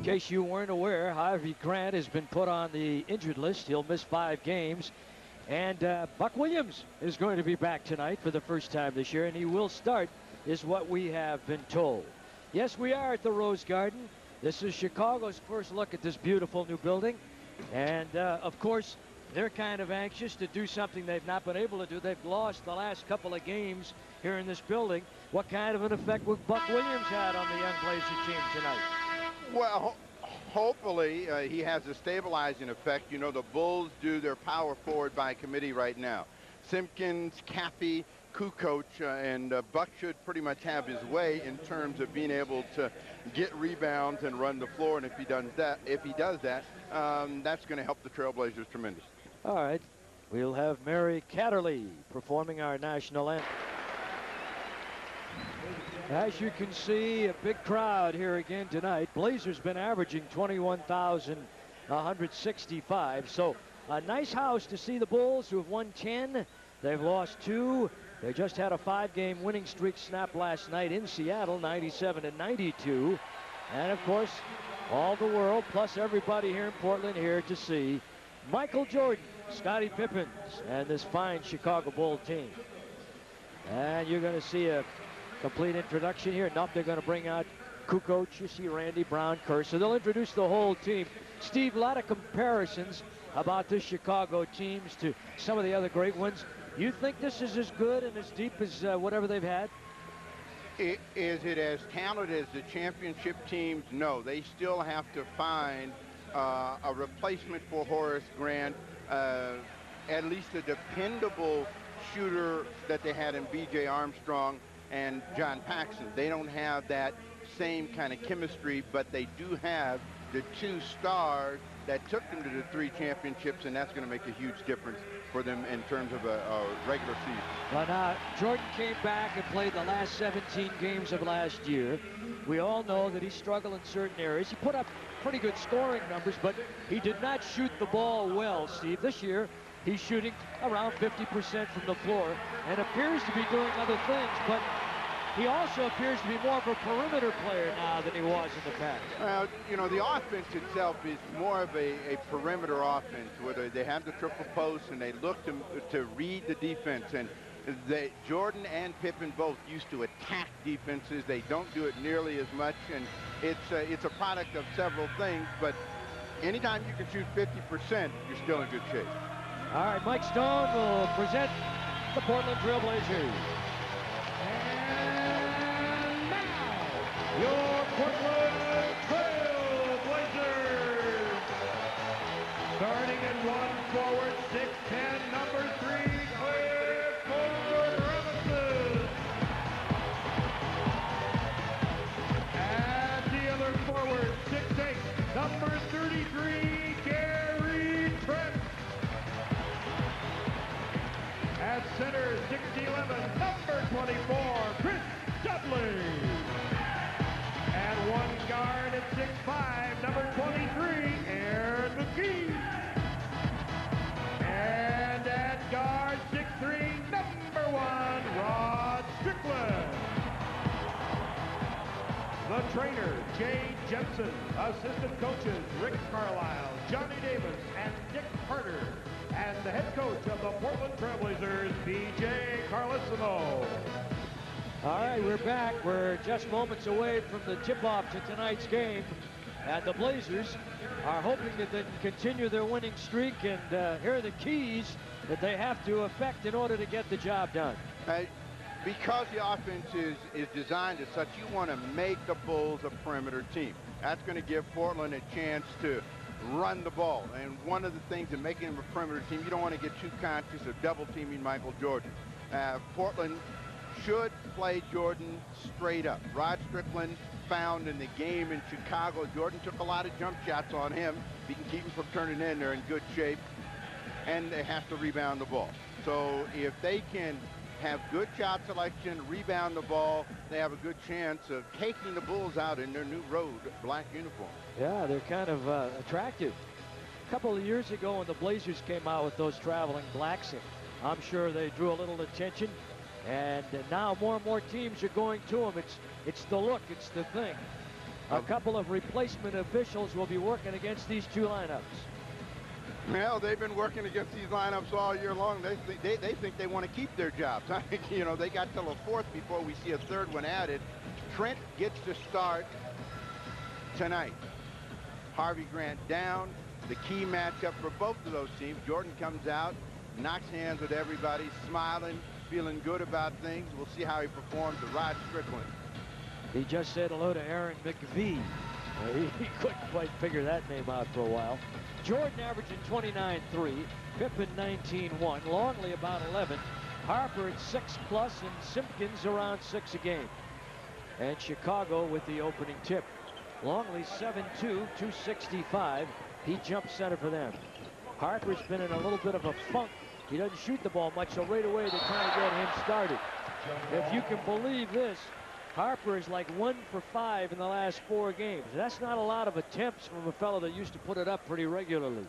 In case you weren't aware, Harvey Grant has been put on the injured list. He'll miss 5 games. And Buck Williams is going to be back tonight for the first time this year, and he will start, is what we have been told. Yes, we are at the Rose Garden. This is Chicago's first look at this beautiful new building. And, of course, they're kind of anxious to do something they've not been able to do. They've lost the last couple of games here in this building. What kind of an effect would Buck Williams had on the young Blazer team tonight? Well, hopefully he has a stabilizing effect. You know, the Bulls do their power forward by committee right now. Simpkins, Caffey, Kukoc, and Buck should pretty much have his way in terms of being able to get rebounds and run the floor. And if he does that, that's going to help the Trailblazers tremendously. All right, we'll have Mary Catterley performing our national anthem. As you can see, a big crowd here again tonight. Blazers been averaging 21,165. So a nice house to see the Bulls, who have won 10. They've lost 2. They just had a 5-game winning streak snap last night in Seattle, 97-92. And of course, all the world, plus everybody here in Portland, here to see Michael Jordan, Scottie Pippen, and this fine Chicago Bull team. And you're going to see a complete introduction here. Now they're going to bring out Kukoc. You see Randy Brown, Kerr. So they'll introduce the whole team. Steve, a lot of comparisons about this Chicago teams to some of the other great ones. You think this is as good and as deep as whatever they've had? Is it as talented as the championship teams? No, they still have to find a replacement for Horace Grant, at least a dependable shooter that they had in B.J. Armstrong and John Paxson. They don't have that same kind of chemistry, but they do have the 2 stars that took them to the 3 championships, and that's going to make a huge difference for them in terms of a regular season. Well, now, Jordan came back and played the last 17 games of last year. We all know that he struggled in certain areas. He put up pretty good scoring numbers, but he did not shoot the ball well, Steve. This year, he's shooting around 50% from the floor and appears to be doing other things, but he also appears to be more of a perimeter player now than he was in the past. Well, you know, the offense itself is more of a perimeter offense, where they have the triple post and they look to read the defense. And Jordan and Pippen both used to attack defenses. They don't do it nearly as much, and it's a product of several things, but anytime you can shoot 50%, you're still in good shape. All right, Mike Stone will present the Portland Trailblazers. And now, your Portland Trailblazers. Starting at 1 forward, 6'10", number 3, Clifford Robinson. And the other forward, 6'8", number 33, Gary Trent. At center, 6'11", number 24, Chris Dudley. And 1 guard at 6'5", number 23, Aaron McGee. And at guard, 6'3", number 1, Rod Strickland. The trainer, Jay Jensen. Assistant coaches, Rick Carlisle, Johnny Davis, and Dick Carter. And the head coach of the Portland Trailblazers, B.J. Carlesimo. All right, we're back. We're just moments away from the tip-off to tonight's game. And the Blazers are hoping that they can continue their winning streak. And here are the keys that they have to effect in order to get the job done. Because the offense is designed as such, you want to make the Bulls a perimeter team. That's going to give Portland a chance to run the ball. And one of the things in making them a perimeter team, you don't want to get too conscious of double-teaming Michael Jordan. Portland should play Jordan straight up. Rod Strickland found in the game in Chicago, Jordan took a lot of jump shots on him. If he can keep him from turning in, they're in good shape. And they have to rebound the ball. So if they can have good shot selection, rebound the ball, they have a good chance of taking the Bulls out in their new road black uniform. Yeah, they're kind of attractive. A couple of years ago when the Blazers came out with those traveling blacks, I'm sure they drew a little attention. And now more and more teams are going to them. It's the look, it's the thing. A couple of replacement officials will be working against these two lineups. Well, they've been working against these lineups all year long. They think they want to keep their jobs. You know, they got till the fourth before we see a third one added. Trent gets to start tonight. Harvey Grant down. The key matchup for both of those teams. Jordan comes out, knocks hands with everybody, smiling, feeling good about things. We'll see how he performs to Rod Strickland. He just said hello to Aaron McVie. He couldn't quite figure that name out for a while. Jordan averaging 29.3, Pippen 19.1, Longley about 11, Harper at 6+, and Simpkins around 6 a game. And Chicago with the opening tip. Longley 7'2", 265. He jumps center for them. Harper's been in a little bit of a funk. He doesn't shoot the ball much, so right away they're trying to get him started. If you can believe this, Harper is like 1 for 5 in the last 4 games. That's not a lot of attempts from a fellow that used to put it up pretty regularly.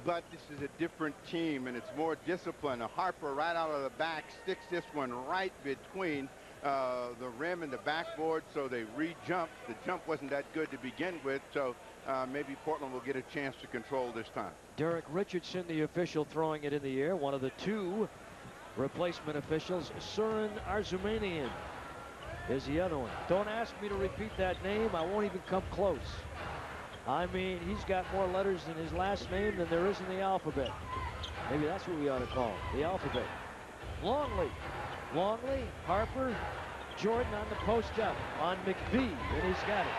But this is a different team, and it's more discipline. Harper right out of the back sticks this one right between the rim and the backboard, so they re-jump. The jump wasn't that good to begin with, so maybe Portland will get a chance to control this time. Derek Richardson, the official, throwing it in the air. One of the 2 replacement officials. Surin Arzumanian is the other one. Don't ask me to repeat that name. I won't even come close. I mean, he's got more letters in his last name than there is in the alphabet. Maybe that's what we ought to call it, the alphabet. Longley, Harper, Jordan on the post up on McVie, and he's got it.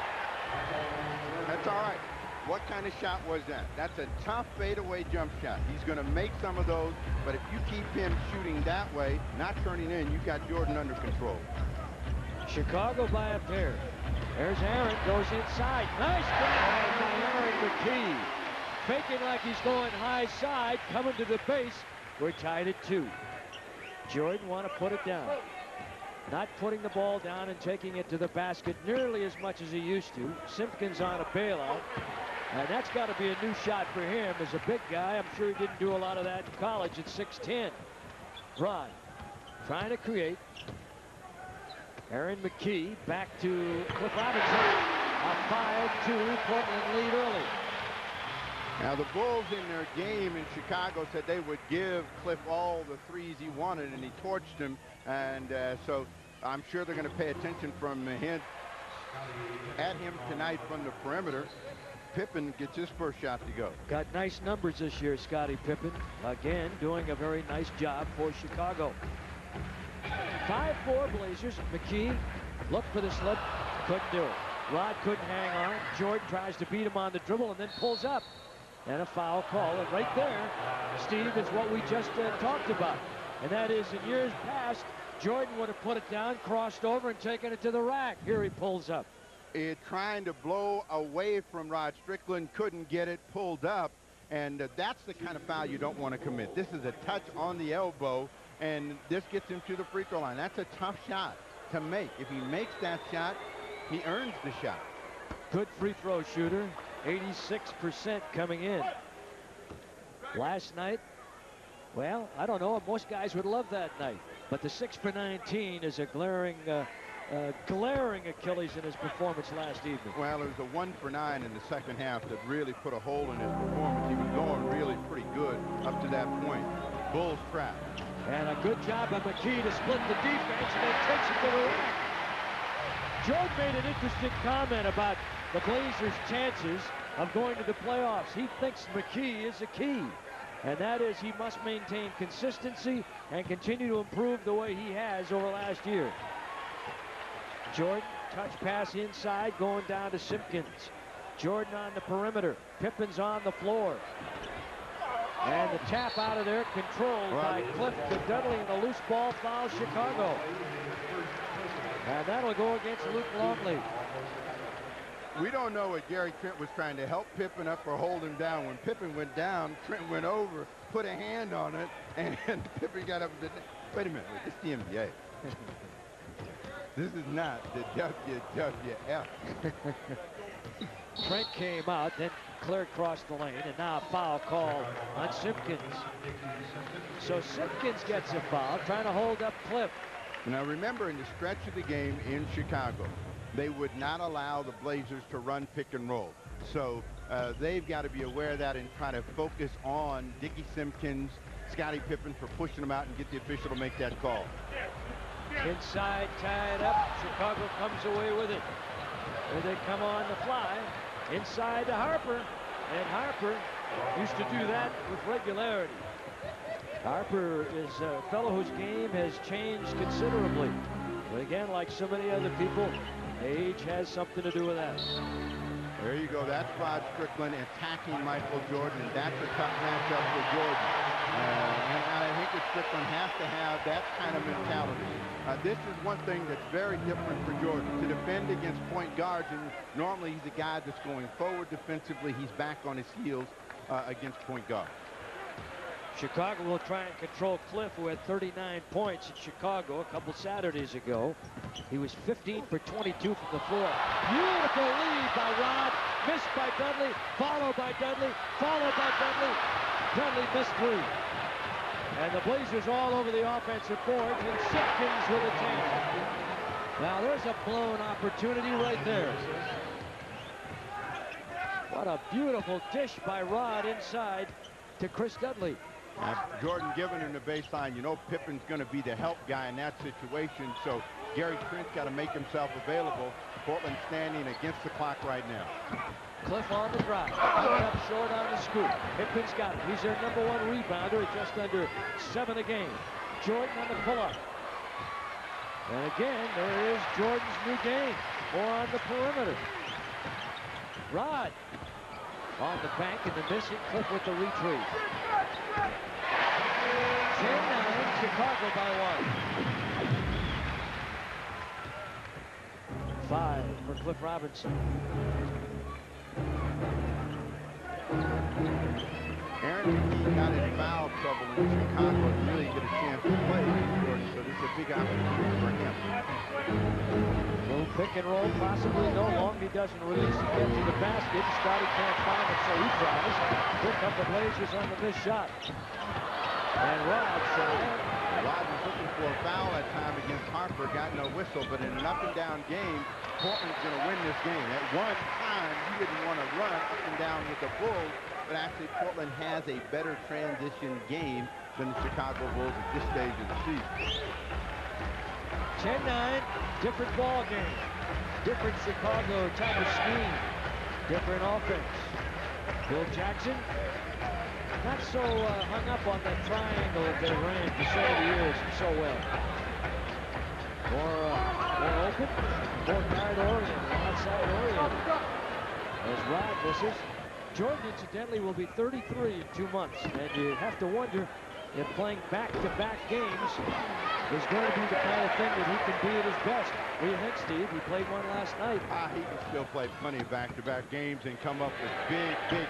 That's all right. What kind of shot was that? That's a tough fadeaway jump shot. He's going to make some of those, but if you keep him shooting that way, not turning in, you've got Jordan under control. Chicago by a pair. There's Aaron, goes inside. Nice drive by Aaron McKee. Faking like he's going high side, coming to the base. We're tied at 2. Jordan want to put it down. Not putting the ball down and taking it to the basket nearly as much as he used to. Simpkins on a bailout. And that's got to be a new shot for him as a big guy. I'm sure he didn't do a lot of that in college at 6'10". Rod trying to create. Aaron McKee back to Cliff Robinson. A 5-2 Portland lead early. Now the Bulls in their game in Chicago said they would give Cliff all the threes he wanted, and he torched him. And so I'm sure they're going to pay attention from him at him tonight from the perimeter. Pippen gets his first shot to go. Got nice numbers this year, Scottie Pippen. Again, doing a very nice job for Chicago. 5-4 Blazers. McKee looked for the slip, couldn't do it. Rod couldn't hang on. Jordan tries to beat him on the dribble and then pulls up. And a foul call. And right there, Steve, is what we just talked about. And that is, in years past, Jordan would have put it down, crossed over, and taken it to the rack. Here he pulls up. Trying to blow away from Rod Strickland, couldn't get it, pulled up. And that's the kind of foul you don't want to commit. This is a touch on the elbow, and this gets him to the free throw line. That's a tough shot to make. If he makes that shot, he earns the shot. Good free throw shooter. 86% coming in. Last night, well, I don't know. Most guys would love that night. But the 6 for 19 is a glaring Achilles in his performance last evening. Well, it was a 1 for 9 in the second half that really put a hole in his performance. He was going really pretty good up to that point. Bulls trap. And a good job by McKee to split the defense and then takes it to the rack. Jordan made an interesting comment about the Blazers' chances of going to the playoffs. He thinks McKee is the key, and that is he must maintain consistency and continue to improve the way he has over last year. Jordan, touch pass inside, going down to Simpkins. Jordan on the perimeter. Pippen's on the floor. And the tap out of there, controlled by Cliff to Dudley, and a loose ball foul Chicago. And that'll go against Luke Longley. We don't know what Gary Trent was trying to help Pippen up or hold him down. When Pippen went down, Trent went over, put a hand on it, and Pippen got up and said, wait a minute, it's the NBA. This is not the WWF. Trent came out, then cleared across the lane, and now a foul call on Simpkins. So Simpkins gets a foul, trying to hold up Cliff. Now remember, in the stretch of the game in Chicago, they would not allow the Blazers to run pick and roll. So they've got to be aware of that and try to focus on Dickie Simpkins, Scottie Pippen for pushing them out and get the official to make that call. Inside, tied up. Chicago comes away with it. Here they come on the fly. Inside to Harper. And Harper used to do that with regularity. Harper is a fellow whose game has changed considerably. But again, like so many other people, age has something to do with that. There you go. That's Rod Strickland attacking Michael Jordan. That's a tough matchup for Jordan. And I think that Strickland has to have that kind of mentality. This is one thing that's very different for Jordan. To defend against point guards, and normally he's a guy that's going forward defensively. He's back on his heels against point guards. Chicago will try and control Cliff, who had 39 points in Chicago a couple Saturdays ago. He was 15 for 22 from the floor. Beautiful lead by Rod. Missed by Dudley. Followed by Dudley. Followed by Dudley. Dudley missed three. And the Blazers all over the offensive boards, and Simpkins with a 10. Now there's a blown opportunity right there. What a beautiful dish by Rod inside to Chris Dudley. Jordan giving him the baseline. You know Pippen's going to be the help guy in that situation, so Gary Trent's got to make himself available. Portland standing against the clock right now. Cliff on the drive. Up short on the scoop. Pippen's got it. He's their #1 rebounder at just under 7 a game. Jordan on the pull-up. And again, there is Jordan's new game. More on the perimeter. Rod on the bank and the missing. Cliff with the retrieve. 10-9, Chicago by 1. 5 for Cliff Robinson. Aaron McKie got in foul trouble in Chicago and really get a chance to play against Jordan, so this is a big opportunity for him. Little pick and roll, possibly no long. He doesn't release and get to the basket. Scottie can't find it, so he tries. Pick up the Blazers on the missed shot. And Rod shot. Rod was looking for a foul that time against Harper, got no whistle, but in an up-and-down game, Portland's going to win this game. At one time, he didn't want to run up and down with the Bulls, but actually Portland has a better transition game than the Chicago Bulls at this stage of the season. 10-9, different ball game. Different Chicago type of scheme. Different offense. Bill Jackson, not so hung up on that triangle that they ran for so many years and so well. More open, more guard oriented, outside oriented. As Rod misses. Jordan, incidentally, will be 33 in 2 months, and you have to wonder if playing back-to-back games is going to be the kind of thing that he can be at his best. What do you think, Steve? He played one last night. He can still play plenty of back-to-back games and come up with big scoring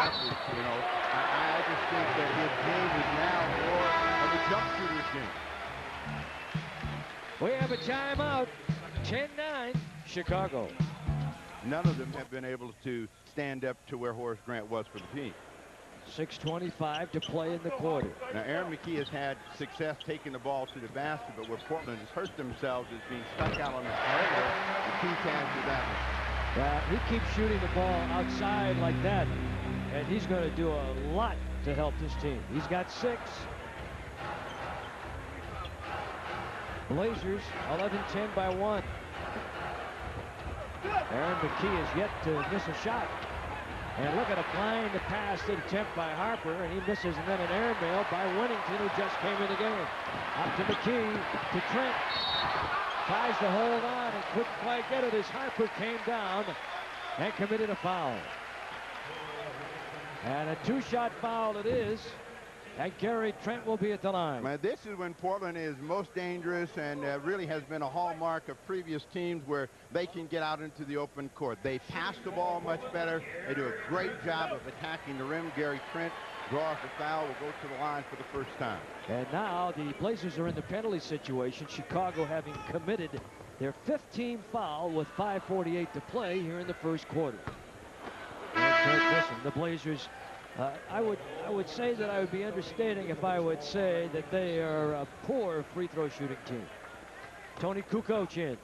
efforts, you know. I just think that his game is now more of a jump shooter's game. We have a timeout. 10-9, Chicago. None of them have been able to stand up to where Horace Grant was for the team. 6:25 to play in the quarter. Now, Aaron McKie has had success taking the ball to the basket, but where Portland has hurt themselves is being stuck out on the perimeter. The key pass to that one. Yeah, he keeps shooting the ball outside like that, and he's going to do a lot to help this team. He's got 6. Blazers 11-10 by 1. Aaron McKie is yet to miss a shot. And look at a blind pass attempt by Harper, and he misses, and then an airmail by Winnington, who just came in the game. Up to McKie, to Trent. Tries to hold on and couldn't quite get it as Harper came down and committed a foul. And a 2-shot foul it is. And Gary Trent will be at the line. Man, this is when Portland is most dangerous and really has been a hallmark of previous teams where they can get out into the open court. They pass the ball much better. They do a great job of attacking the rim. Gary Trent draws the foul, will go to the line for the first time. And now the Blazers are in the penalty situation. Chicago having committed their 15th foul with 5:48 to play here in the first quarter. The Blazers, I would say that I would be understating if I would say that they are a poor free throw shooting team. Tony Kukoc in.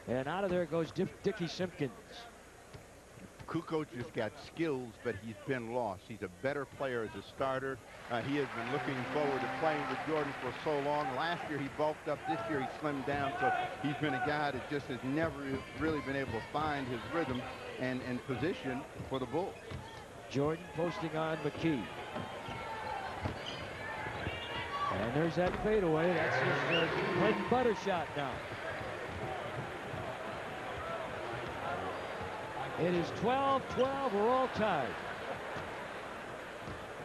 And out of there goes Dickie Simpkins. Kukoc has got skills, but he's been lost. He's a better player as a starter. He has been looking forward to playing with Jordan for so long. Last year he bulked up. This year he slimmed down. So he's been a guy that just has never really been able to find his rhythm and position for the Bulls. Jordan posting on McKee. And there's that fadeaway. That's his bread and butter shot now. It is 12-12. We're all tied.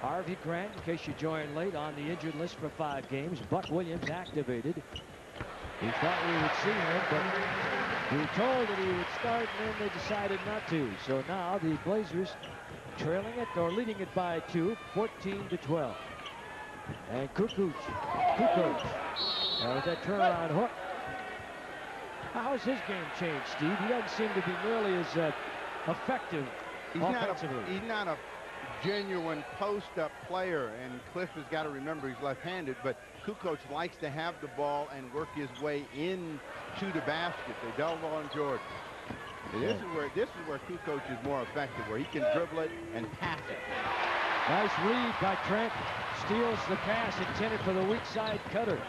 Harvey Grant, in case you joined late, on the injured list for 5 games. Buck Williams activated. We thought we would see him, but we were told that he would start, and then they decided not to. So now the Blazers trailing it, or leading it by 2, 14-12. And Kukoc. With that turnaround hook. How has his game changed, Steve? He doesn't seem to be nearly as effective offensively. He's not a genuine post-up player, and Cliff has got to remember he's left-handed, but Kukoc likes to have the ball and work his way into the basket. They double on Jordan. This is where Kukoc is more effective, where he can dribble it and pass it. Nice read by Trent. Steals the pass intended for the weak side cutter.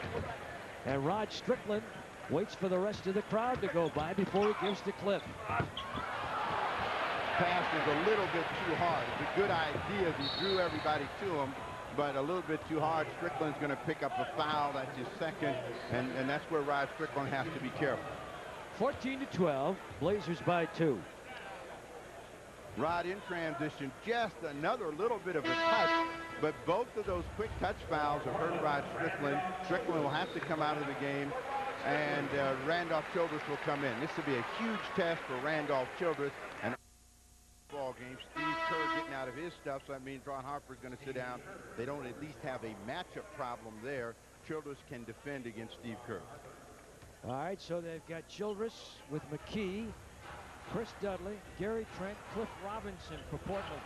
And Rod Strickland waits for the rest of the crowd to go by before he gives to Cliff. Pass is a little bit too hard. It's a good idea. He drew everybody to him, but a little bit too hard. Strickland's going to pick up a foul. That's his second, and that's where Rod Strickland has to be careful. 14-12, Blazers by 2. Rod in transition, just another little bit of a touch, but both of those quick touch fouls have hurt Rod Strickland. Strickland will have to come out of the game, and Randolph Childress will come in. This will be a huge test for Randolph Childress. And ball game, Steve Kerr getting out of his stuff, so that means Ron Harper's going to sit down. They don't at least have a matchup problem there. Childress can defend against Steve Kerr. All right, so they've got Childress with McKee, Chris Dudley, Gary Trent, Cliff Robinson for Portland.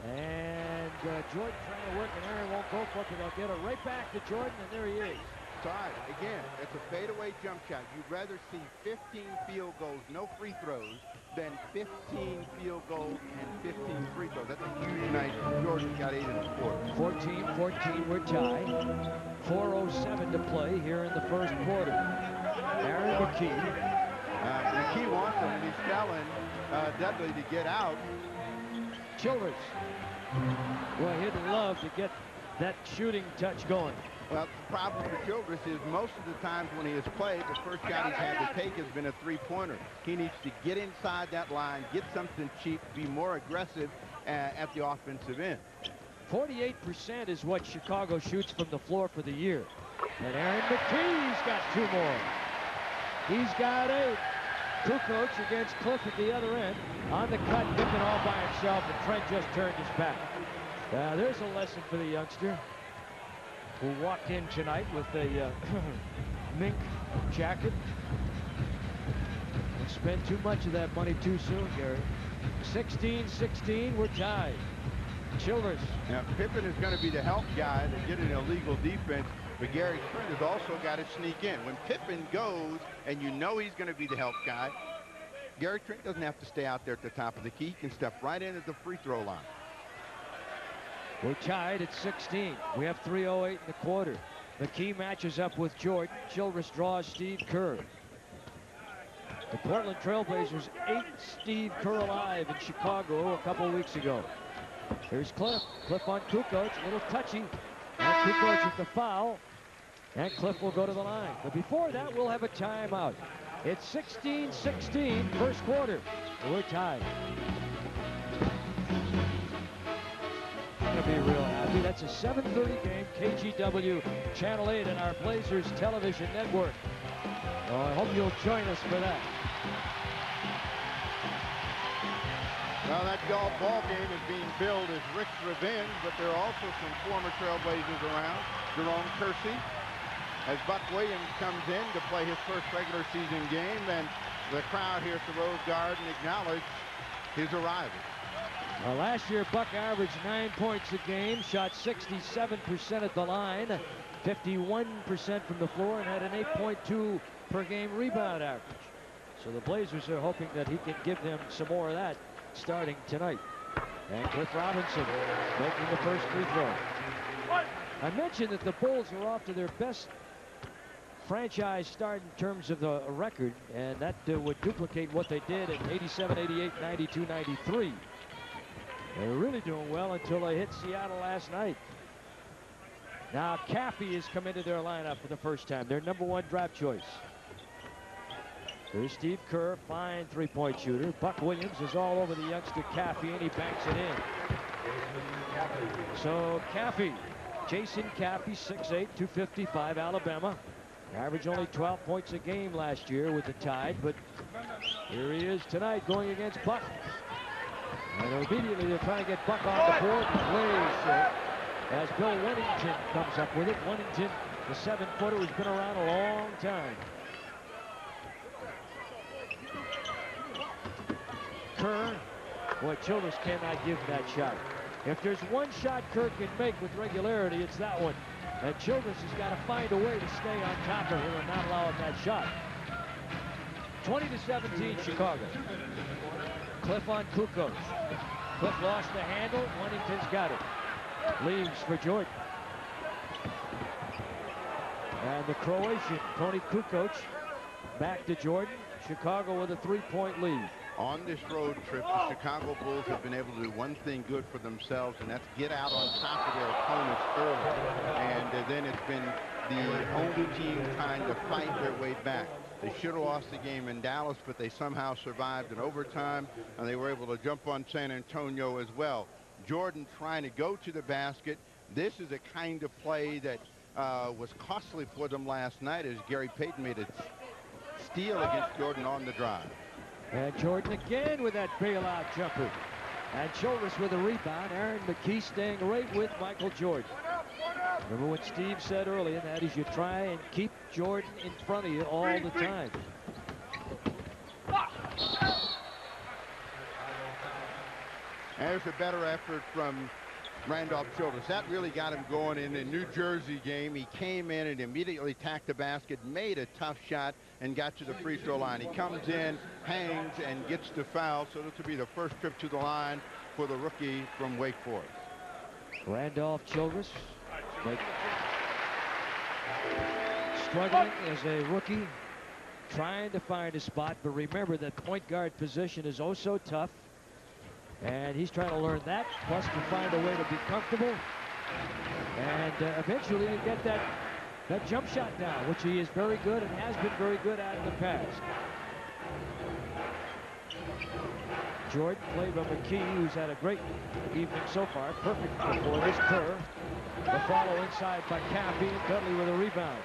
And Jordan trying to work, and Aaron won't go for it, but they'll get it right back to Jordan, and there he is. Tied. Again, it's a fadeaway jump shot. You'd rather see 15 field goals, no free throws, than 15 field goals and 15 free throws. That's a huge night. Jordan got 8 in the quarter. 14-14, we're tied. 4:07 to play here in the first quarter. Aaron McKee. McKee wants him, and he's telling Dudley to get out. Childress. Well, he'd love to get that shooting touch going. Well, the problem for Childress is most of the times when he has played, the first shot he's had to take has been a three-pointer. He needs to get inside that line, get something cheap, be more aggressive at the offensive end. 48% is what Chicago shoots from the floor for the year. And Aaron McKee's got 2 more. He's got 8. Kukoc against Cliff at the other end. On the cut, Pippen all by himself, and Trent just turned his back. There's a lesson for the youngster who walked in tonight with a mink jacket. Don't spend too much of that money too soon, Gary. 16-16, we're tied. Childress. Now, Pippen is going to be the help guy to get an illegal defense, but Gary Trent has also got to sneak in. When Pippen goes, and you know he's going to be the help guy, Gary Trent doesn't have to stay out there at the top of the key. He can step right in at the free throw line. We're tied at 16. We have 3:08 in the quarter. McKee matches up with Jordan. Childress draws Steve Kerr. The Portland Trailblazers ate Steve Kerr alive in Chicago a couple of weeks ago. Here's Cliff. Cliff on Kukoc, a little touchy. And Kukoc with the foul. And Cliff will go to the line. But before that, we'll have a timeout. It's 16-16, first quarter. We're tied. Gonna be real happy. That's a 7:30 game, KGW Channel 8 and our Blazers television network. Oh, I hope you'll join us for that. Well, that golf ball game is being billed as Rick's revenge, but there are also some former Trailblazers around. Jerome Kersey, as Buck Williams comes in to play his first regular season game, and the crowd here at the Rose Garden acknowledged his arrival. Last year, Buck averaged 9 points a game, shot 67% at the line, 51% from the floor, and had an 8.2 per game rebound average. So the Blazers are hoping that he can give them some more of that starting tonight. And Cliff Robinson making the first free throw. I mentioned that the Bulls are off to their best franchise start in terms of the record, and that would duplicate what they did in 87, 88, 92, 93. They were really doing well until they hit Seattle last night. Now Caffey has come into their lineup for the first time, their #1 draft choice. There's Steve Kerr, fine three-point shooter. Buck Williams is all over the youngster Caffey, and he banks it in. So Caffey, Jason Caffey, 6'8", 255, Alabama. Averaged only 12 points a game last year with the Tide, but here he is tonight going against Buck. And immediately they're trying to get Buck on the board and plays as Bill Wennington comes up with it. Wennington, the 7-footer, who's been around a long time. Kerr, boy, Childress cannot give that shot. If there's one shot Kerr can make with regularity, it's that one. And Childress has got to find a way to stay on top of him and not allow him that shot. 20-17 Chicago. Cliff on Kukoc. Cliff lost the handle. Wennington's got it. Leaves for Jordan. And the Croatian, Toni Kukoc, back to Jordan. Chicago with a 3-point lead. On this road trip, the Chicago Bulls have been able to do one thing good for themselves, and that's get out on top of their opponents early. And then it's been the home team trying to fight their way back. They should have lost the game in Dallas, but they somehow survived in overtime, and they were able to jump on San Antonio as well. Jordan trying to go to the basket. This is a kind of play that was costly for them last night, as Gary Payton made a steal against Jordan on the drive. And Jordan again with that bailout jumper. And Childress with a rebound. Aaron McKee staying right with Michael Jordan. Remember what Steve said earlier, and that is you try and keep Jordan in front of you all the time. There's a better effort from Randolph Childress. That really got him going in the New Jersey game. He came in and immediately attacked the basket, made a tough shot, and got to the free throw line. He comes in, hangs, and gets the foul. So this will be the first trip to the line for the rookie from Wake Forest. Randolph Childress struggling as a rookie, trying to find a spot. But remember that point guard position is oh so tough. And he's trying to learn that, plus to find a way to be comfortable. And eventually you get that jump shot down, which he is very good and has been very good at in the past. Jordan played by McKee, who's had a great evening so far. Perfect before this. Kerr. The follow inside by Caffey, and Dudley with a rebound.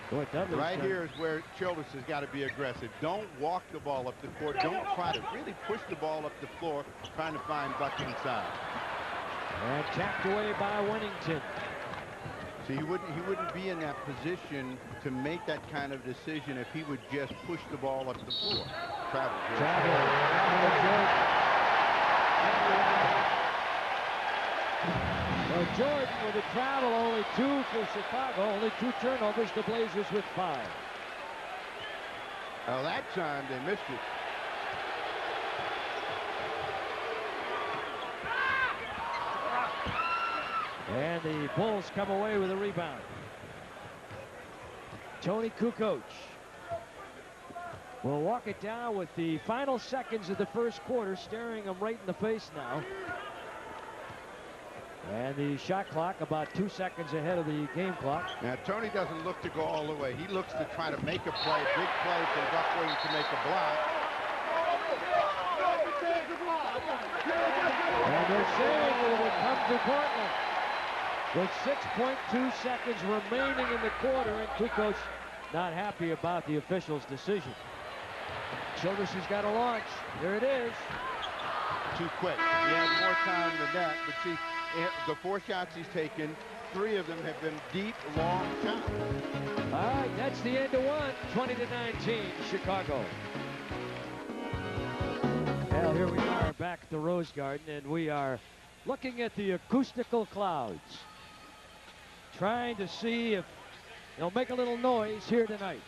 Boy, right here is where Childress has got to be aggressive. Don't walk the ball up the court. Don't try to really push the ball up the floor, trying to find Buck inside. And tapped away by Wennington. So he wouldn't be in that position to make that kind of decision if he would just push the ball up the floor. Travel. Well, Jordan with the travel, only 2 for Chicago, only 2 turnovers, the Blazers with 5. Oh, that time they missed it. And the Bulls come away with a rebound. Toni Kukoc will walk it down with the final seconds of the first quarter, staring him right in the face now. And the shot clock about 2 seconds ahead of the game clock. Now, Tony doesn't look to go all the way. He looks to try to make a play, a big play for Buck Williams to make a block. And they're saying it will come to Portland. With 6.2 seconds remaining in the quarter, and Kukoc not happy about the official's decision. Childress has got a launch. There it is. Too quick. He had more time than that, but see, the 4 shots he's taken, 3 of them have been deep, long shots. All right, that's the end of one. 20-19, Chicago. Well, here we are back at the Rose Garden, and we are looking at the acoustical clouds. trying to see if they'll make a little noise here tonight.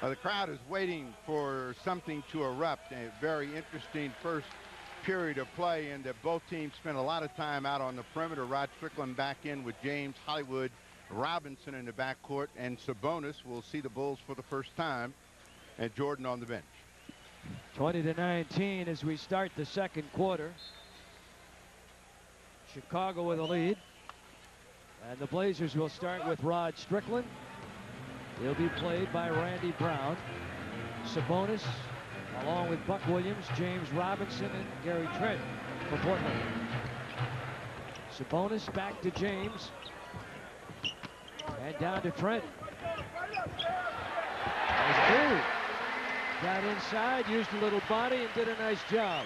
The crowd is waiting for something to erupt. A very interesting first period of play, and both teams spent a lot of time out on the perimeter. Rod Strickland back in with James Hollywood Robinson in the backcourt, and Sabonis will see the Bulls for the first time, and Jordan on the bench. 20-19 as we start the second quarter. Chicago with a lead. And the Blazers will start with Rod Strickland. He'll be played by Randy Brown. Sabonis, along with Buck Williams, James Robinson, and Gary Trent for Portland. Sabonis back to James. And down to Trent. Got inside, used a little body, and did a nice job.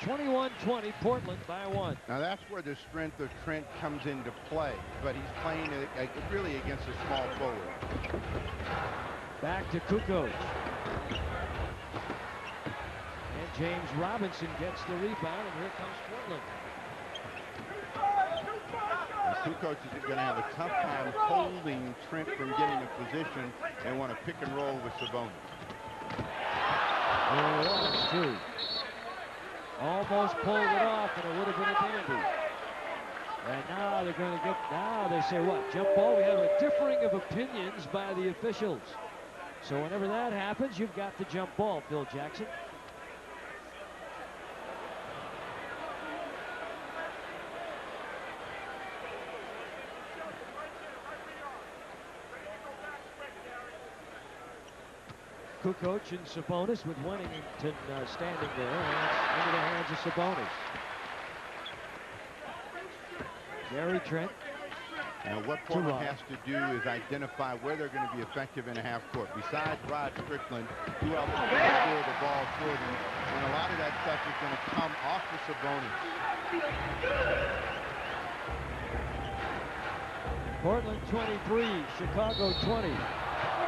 21-20, Portland by 1. Now that's where the strength of Trent comes into play, but he's playing really against a small forward. Back to Kukoc. And James Robinson gets the rebound, and here comes Portland. Kukoc is going to have a tough time holding Trent from getting a position and want to pick and roll with Sabonis. Oh, two. Almost pulled it off, and it would have been a dandy. And now they're going to get, now they say what? Jump ball? We have a differing of opinions by the officials. So whenever that happens, you've got the jump ball, Phil Jackson. Kukoc and Sabonis with Wennington standing there, and it's into the hands of Sabonis. Gary Trent. Now what Portland has to do is identify where they're going to be effective in a half court. Besides Rod Strickland, who else is going to score the ball for them? And a lot of that stuff is going to come off of Sabonis. Portland 23, Chicago 20.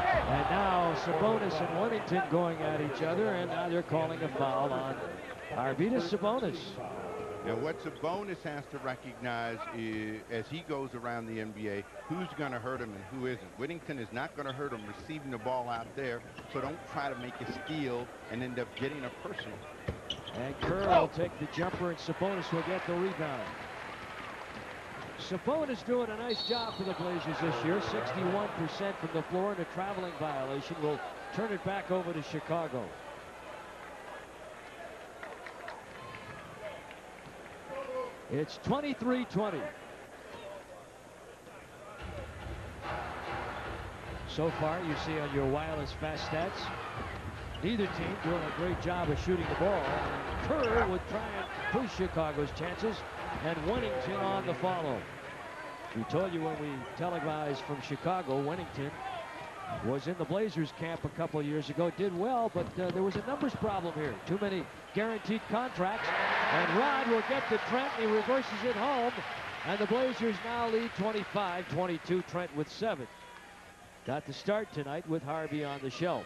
And now Sabonis and Wennington going at each other, and now they're calling a foul on Arvydas Sabonis. Now what Sabonis has to recognize is, as he goes around the NBA, who's going to hurt him and who isn't. Wennington is not going to hurt him receiving the ball out there, so don't try to make a steal and end up getting a personal. And Kerr will take the jumper, and Sabonis will get the rebound. Sabonis doing a nice job for the Blazers this year. 61% from the floor, and a traveling violation will turn it back over to Chicago. It's 23-20. So far, you see on your wireless fast stats, neither team doing a great job of shooting the ball. And Kerr would try and push Chicago's chances, and Wennington on the follow. We told you when we televised from Chicago, Wennington was in the Blazers camp a couple years ago, did well, but there was a numbers problem here. Too many guaranteed contracts, and Rod will get to Trent. He reverses it home, and the Blazers now lead 25-22. Trent with 7. Got the start tonight with Harvey on the shelf.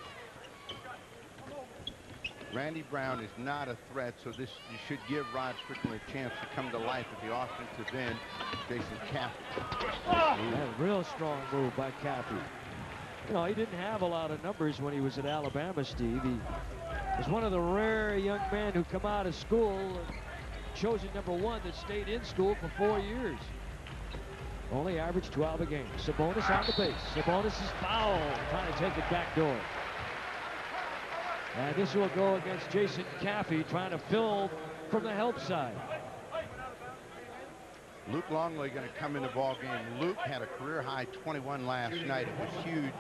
Randy Brown is not a threat, so this should give Rod Strickland a chance to come to life at the offensive end. Jason Caffey. A real strong move by Caffey. You know, he didn't have a lot of numbers when he was at Alabama, Steve. He was one of the rare young men who come out of school, chosen #1 that stayed in school for 4 years. Only averaged 12 a game. Sabonis on the base. Sabonis is fouled, trying to take it back door. And this will go against Jason Caffey, trying to fill from the help side. Luke Longley going to come in the ball game. Luke had a career-high 21 last night. It was huge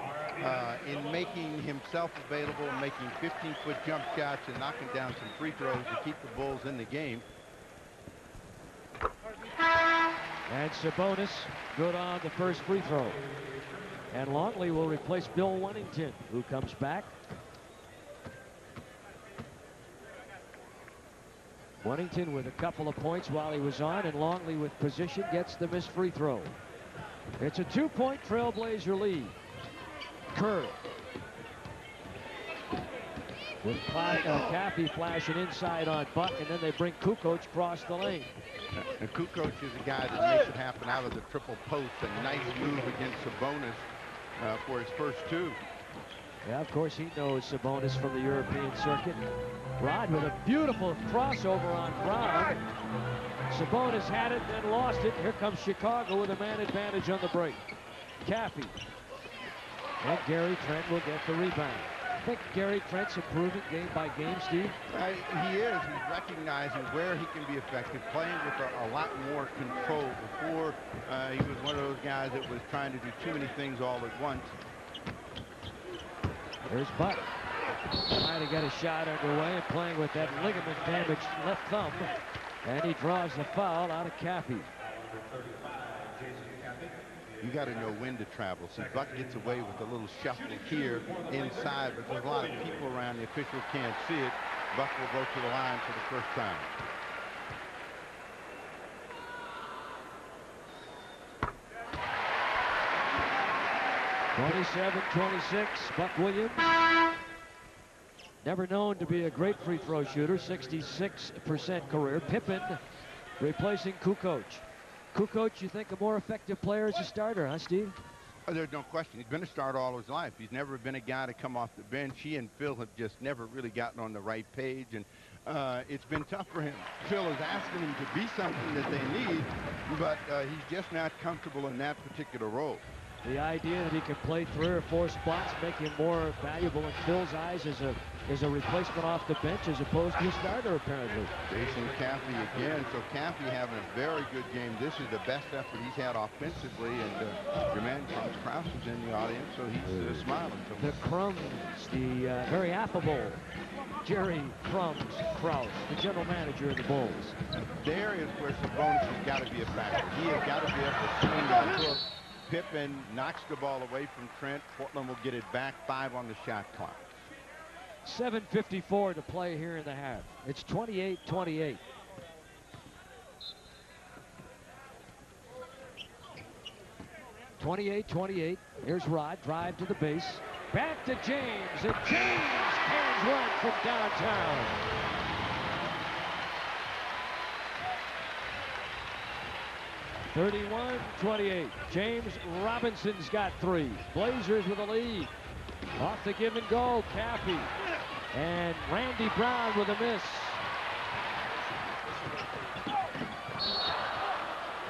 in making himself available, making 15-foot jump shots and knocking down some free throws to keep the Bulls in the game. And Sabonis good on the first free throw. And Longley will replace Bill Wennington, who comes back. Wennington with a couple of points while he was on, and Longley with position gets the missed free throw. It's a 2-point Trailblazer lead. Kerr. with Caffey flashing inside on Buck, and then they bring Kukoc across the lane. And Kukoc is a guy that makes it happen out of the triple post. A nice move against Sabonis for his first two. Yeah, of course, he knows Sabonis from the European circuit. Rod with a beautiful crossover on Brown. Sabonis had it, then lost it. Here comes Chicago with a man advantage on the break. Caffey. And Gary Trent will get the rebound. I think Gary Trent's improving game by game, Steve. He is. He's recognizing where he can be effective, playing with a lot more control. Before, he was one of those guys that was trying to do too many things all at once. There's Buck. Trying to get a shot underway and playing with that ligament-damaged left thumb. And he draws the foul out of Caffey. You got to know when to travel. See, Buck gets away with a little shuffle here inside, but there's a lot of people around. The official can't see it. Buck will go to the line for the first time. (27-26), Buck Williams. Never known to be a great free throw shooter, 66% career. Pippen replacing Kukoc. Kukoc, you think a more effective player as a starter, huh, Steve? There's no question. He's been a starter all his life. He's never been a guy to come off the bench. He and Phil have just never really gotten on the right page, and it's been tough for him. Phil is asking him to be something that they need, but he's just not comfortable in that particular role. The idea that he can play 3 or 4 spots make him more valuable in Phil's eyes as a replacement off the bench as opposed to a starter, apparently. Jason Caffey again. So Caffey having a very good game. This is the best effort he's had offensively, and your man Krause is in the audience, so he's smiling. The Crumbs, the very affable Jerry Krause, the general manager of the Bulls. There is where Sabonis has got to be a factor. He has got to be able to swing that hook. Pippen knocks the ball away from Trent. Portland will get it back. 5 on the shot clock. 7:54 to play here in the half. It's 28-28. Here's Rod. Drive to the base. Back to James. And James cans one from downtown. (31-28). James Robinson's got 3. Blazers with a lead. Off the give and go, Caffey. And Randy Brown with a miss.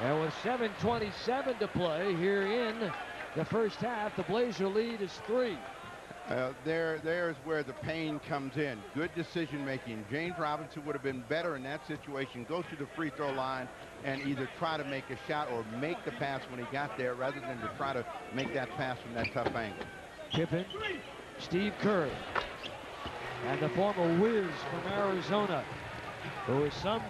And with 7:27 to play here in the first half, the Blazer lead is 3. There's where the pain comes in. Good decision making. James Robinson would have been better in that situation. Go to the free throw line and either try to make a shot or make the pass when he got there rather than to try to make that pass from that tough angle. Pippen, Steve Kerr, and the former Wiz from Arizona, who is some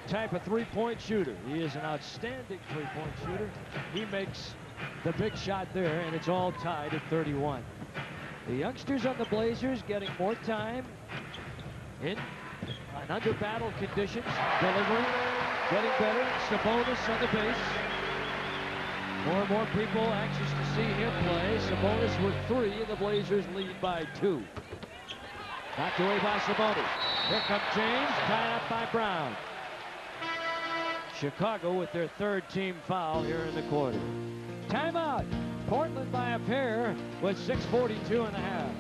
type of three-point shooter. He is an outstanding three-point shooter. He makes the big shot there, and it's all tied at 31. The youngsters on the Blazers getting more time in under battle conditions, delivering, getting better. Sabonis on the base. More and more people anxious to see him play. Sabonis with 3, and the Blazers lead by 2. Knocked away by Sabonis. Here comes James, tied up by Brown. Chicago with their 3rd team foul here in the quarter. Timeout. Portland by a pair with 6:42 in the half.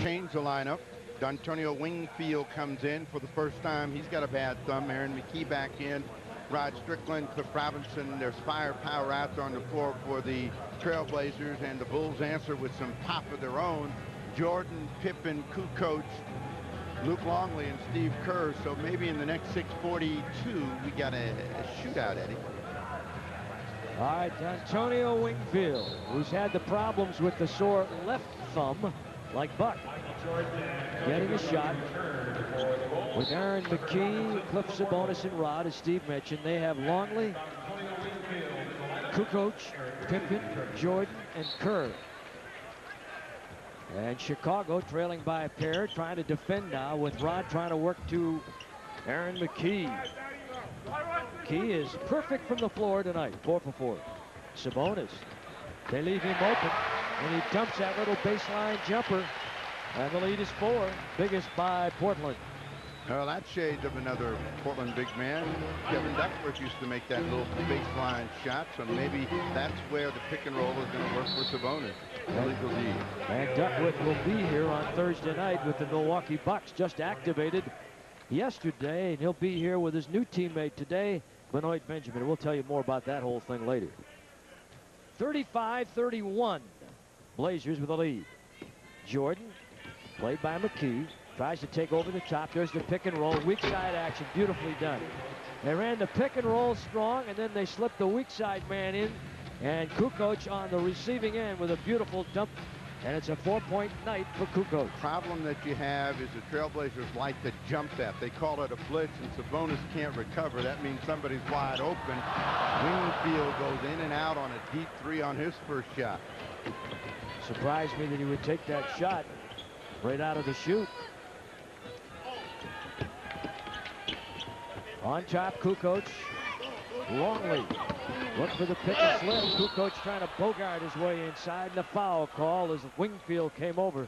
Change the lineup. D'Antonio Wingfield comes in for the first time. He's got a bad thumb. Aaron McKee back in. Rod Strickland, Cliff Robinson. There's firepower out there on the floor for the Trailblazers, and the Bulls answer with some pop of their own. Jordan, Pippen, Kukoc, Luke Longley, and Steve Kerr. So maybe in the next 6:42, we got a shootout, Eddie. All right, D'Antonio Wingfield, who's had the problems with the sore left thumb, like Buck, getting a shot. With Aaron McKee, Cliff Sabonis, and Rod, as Steve mentioned, they have Longley, Kukoc, Pippen, Jordan, and Kerr. And Chicago trailing by a pair, trying to defend now with Rod trying to work to Aaron McKee. McKee is perfect from the floor tonight, 4 for 4. Sabonis, they leave him open, and he dumps that little baseline jumper. And the lead is 4, biggest by Portland. Well, that's shades of another Portland big man. Kevin Duckworth used to make that little baseline shot, so maybe that's where the pick and roll is going to work for Sabonis. Illegal D. And Duckworth will be here on Thursday night with the Milwaukee Bucks, just activated yesterday, and he'll be here with his new teammate today, Benoit Benjamin. We'll tell you more about that whole thing later. 35-31, Blazers with a lead. Jordan, played by McKee, tries to take over the top. There's the pick and roll, weak side action, beautifully done. They ran the pick and roll strong, and then they slipped the weak side man in, and Kukoc on the receiving end with a beautiful dump, and it's a 4-point night for Kukoc. The problem that you have is the Trailblazers like to jump that. They call it a blitz, and Sabonis can't recover. That means somebody's wide open. Wingfield goes in and out on a deep 3 on his first shot. Surprised me that he would take that shot right out of the chute. On top, Kukoc. Longley. Look for the pick and slip. Kukoc trying to bogart his way inside. And the foul call as Wingfield came over.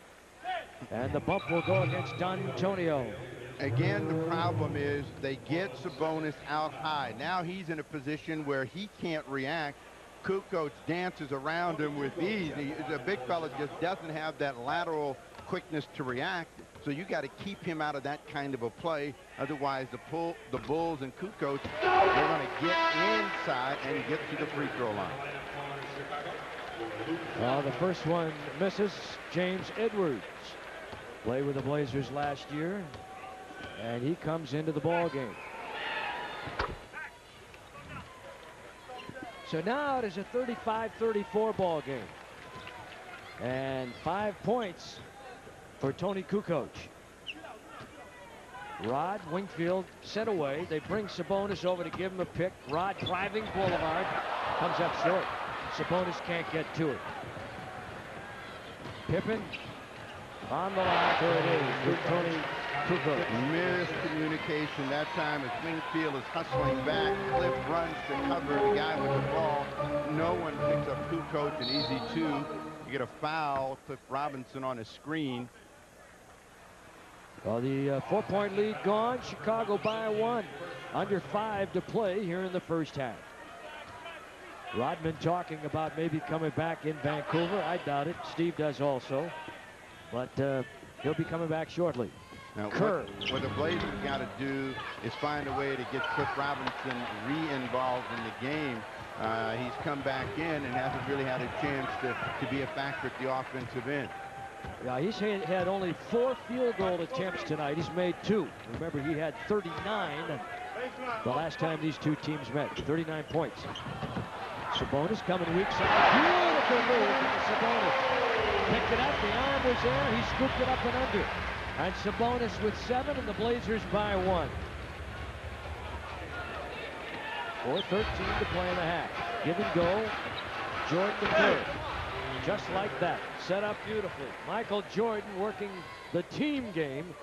And the bump will go against D'Antonio. Again, the problem is they get Sabonis out high. Now he's in a position where he can't react. Kukoc dances around him with ease. The big fella just doesn't have that lateral quickness to react. So you got to keep him out of that kind of a play. Otherwise, the Bulls and Kukoc, they're going to get inside and get to the free throw line. Well, the first one misses. James Edwards played with the Blazers last year, and he comes into the ball game. So now it is a 35-34 ball game, and 5 points for Tony Kukoc. Rod, Wingfield sent away. They bring Sabonis over to give him a pick. Rod driving Boulevard, comes up short. Sabonis can't get to it. Pippen on the line. There it is for Tony Kukoc. Miscommunication that time as Wingfield is hustling back. Cliff runs to cover the guy with the ball. No one picks up Kukoc, an easy 2. You get a foul. Cliff Robinson on a screen. Well, the 4-point lead gone. Chicago by 1. Under 5 to play here in the first half. Rodman talking about maybe coming back in Vancouver. I doubt it. Steve does also. But he'll be coming back shortly. Now, Kerr. What the Blazers got to do is find a way to get Cliff Robinson re-involved in the game. He's come back in and hasn't really had a chance to be a factor at the offensive end. Yeah, he's had only 4 field goal attempts tonight. He's made 2. Remember, he had 39 the last time these two teams met. 39 points. Sabonis coming weak side. Beautiful move from Sabonis. Picked it up. The arm was there. He scooped it up and under. And Sabonis with 7, and the Blazers by 1. 4:13 to play in the half. Give and go. Jordan to Kerr. Just like that. Set up beautifully. Michael Jordan working the team game.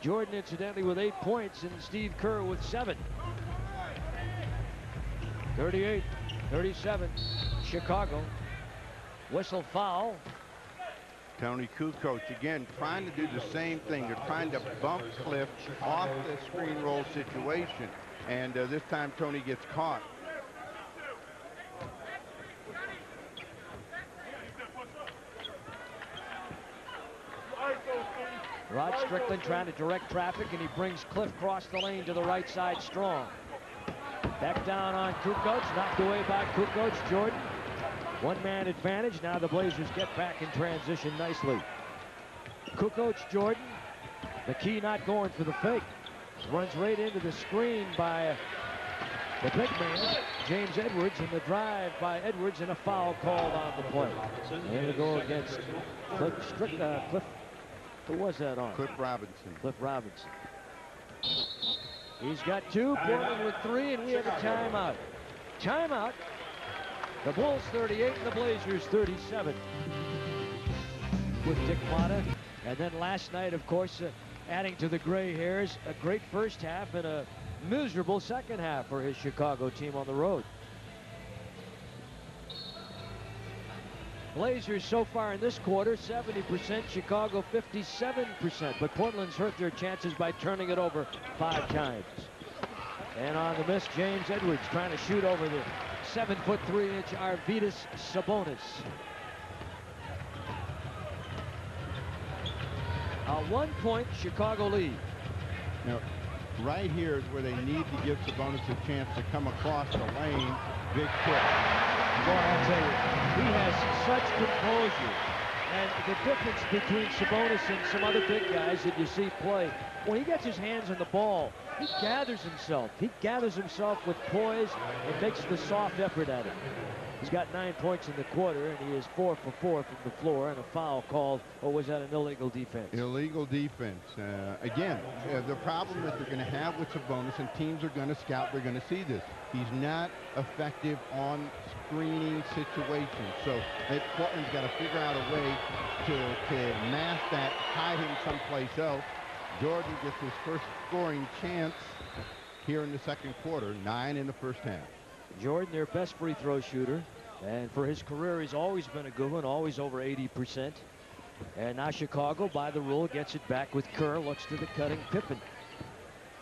Jordan, incidentally, with 8 points, and Steve Kerr with 7. 38-37, Chicago. Whistle foul. Tony Kukoc again trying to do the same thing. They're trying to bump Cliff off the screen roll situation. And this time Tony gets caught. Rod Strickland trying to direct traffic, and he brings Cliff across the lane to the right side strong. Back down on Kukoc, knocked away by Kukoc. Jordan, one-man advantage. Now the Blazers get back in transition nicely. Kukoc, Jordan, McKee not going for the fake. Runs right into the screen by the big man, James Edwards, and the drive by Edwards, and a foul called on the play. And to go against Cliff. Who was that on? Cliff Robinson. Cliff Robinson. He's got 2, Portland with 3, and we have a timeout. Timeout. The Bulls 38 and the Blazers 37. With Dick Motta. And then last night, of course, adding to the gray hairs, a great first half and a miserable second half for his Chicago team on the road. Blazers so far in this quarter, 70%, Chicago 57%. But Portland's hurt their chances by turning it over 5 times. And on the miss, James Edwards trying to shoot over the 7-foot 3-inch Arvydas Sabonis. A 1-point Chicago lead. Now, right here is where they need to give Sabonis a chance to come across the lane. Big kick. Boy, I'll tell you, he has such composure. And the difference between Sabonis and some other big guys that you see play, when he gets his hands on the ball, he gathers himself. He gathers himself with poise and makes the soft effort at it. He's got 9 points in the quarter, and he is 4 for 4 from the floor, and a foul called, or was that an illegal defense? Illegal defense. Again, the problem that they're going to have with Sabonis, and teams are going to scout, they're going to see this. He's not effective on screening situations. So Portland's got to figure out a way to mask that, hide him someplace else. Jordan gets his first scoring chance here in the second quarter, 9 in the first half. Jordan, their best free throw shooter, and for his career he's always been a good one, always over 80%. And now Chicago, by the rule, gets it back with Kerr, looks to the cutting Pippen,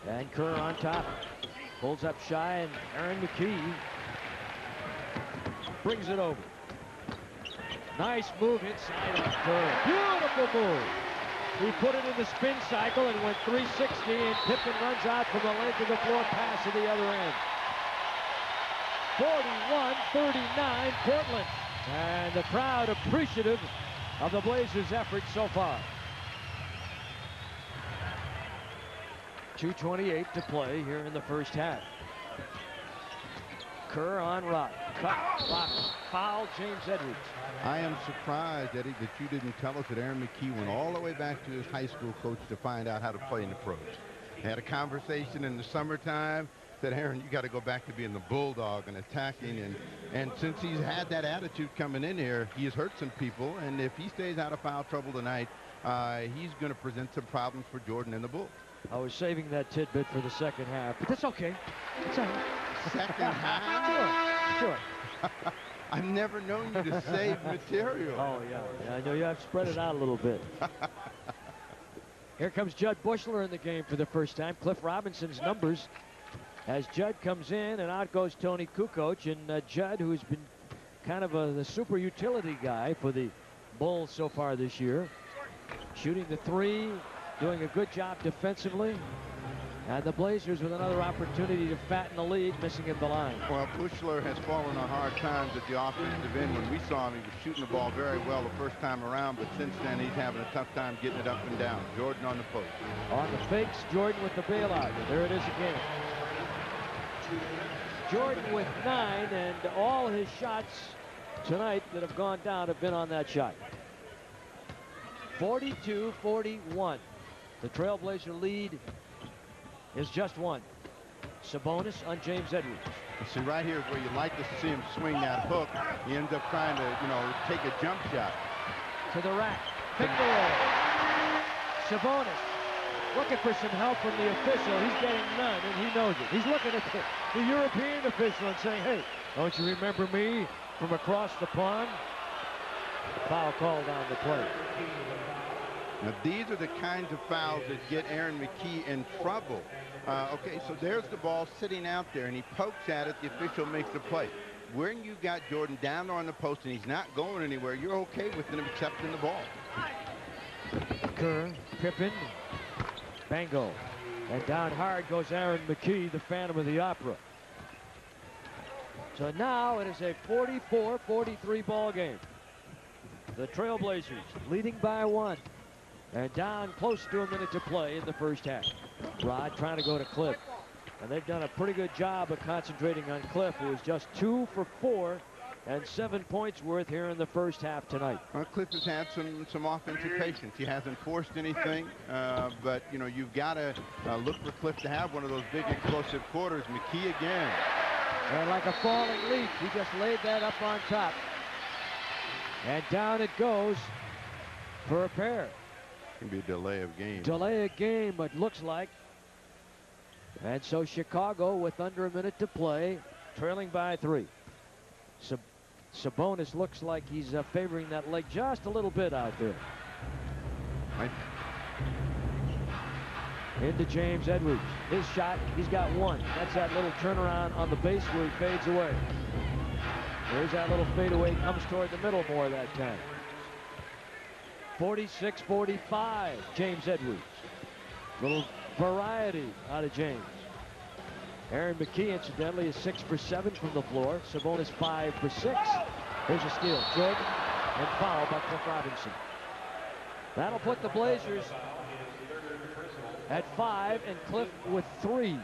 and Kerr on top, pulls up shy, and Aaron McKie brings it over. Nice move inside on Kerr, beautiful move. He put it in the spin cycle and went 360, and Pippen runs out from the length of the floor pass to the other end. 41-39 Portland, and the crowd appreciative of the Blazers' effort so far. 2:28 to play here in the first half. Kerr on Rock. Cut, block, foul, James Edwards. I am surprised, Eddie, that you didn't tell us that Aaron McKie went all the way back to his high school coach to find out how to play in the pros. They had a conversation in the summertime. Said, Aaron, you got to go back to being the bulldog and attacking. And since he's had that attitude coming in here, he has hurt some people. And if he stays out of foul trouble tonight, he's going to present some problems for Jordan and the Bulls. I was saving that tidbit for the second half, but that's okay. It's all right. Second half? Sure. I've never known you to save material. Oh, yeah. I know you have spread it out a little bit. Here comes Judd Bushler in the game for the first time. Cliff Robinson's numbers as Judd comes in, and out goes Tony Kukoc. And Judd, who's been kind of the super utility guy for the Bulls so far this year, shooting the 3, doing a good job defensively. And the Blazers with another opportunity to fatten the lead, missing at the line. Well, Bushler has fallen on hard times at the offensive end. When we saw him, he was shooting the ball very well the first time around, but since then he's having a tough time getting it up and down. Jordan on the post. On the fakes, Jordan with the bailout. There it is again. Jordan with 9, and all his shots tonight that have gone down have been on that shot. 42-41. The Trailblazer lead is just 1. Sabonis on James Edwards. See, right here is where you'd like to see him swing that hook. He ends up trying to, take a jump shot. To the rack. Finger roll. Sabonis looking for some help from the official. He's getting none, and he knows it. He's looking at the European official and saying, hey, don't you remember me from across the pond? Foul called on the play. Now, these are the kinds of fouls that get Aaron McKie in trouble. Okay, so there's the ball sitting out there, and he pokes at it. The official makes the play. When you got Jordan down there on the post and he's not going anywhere, you're okay with him accepting the ball. Kerr, Pippen, Bango. And down hard goes Aaron McKie, the Phantom of the Opera. So now it is a 44-43 ball game. The Trailblazers leading by 1. And down close to a minute to play in the first half. Rod trying to go to Cliff. And they've done a pretty good job of concentrating on Cliff, who is just 2 for 4 and 7 points worth here in the first half tonight. Well, Cliff has had some offensive patience. He hasn't forced anything, but, you've got to look for Cliff to have one of those big explosive quarters. McKie again. And like a falling leaf, he just laid that up on top. And down it goes for a pair. Can be a delay of game. Delay of game, it looks like. And so Chicago with under a minute to play, trailing by 3. Sabonis looks like he's favoring that leg just a little bit out there. Right. Into James Edwards. His shot, he's got one. That's that little turnaround on the base where he fades away. There's that little fadeaway, comes toward the middle more that time. 46-45, James Edwards. Little variety out of James. Aaron McKie, incidentally, is 6 for 7 from the floor. Sabonis 5 for 6. Here's a steal. Jordan, and foul by Cliff Robinson. That'll put the Blazers at 5 and Cliff with 3.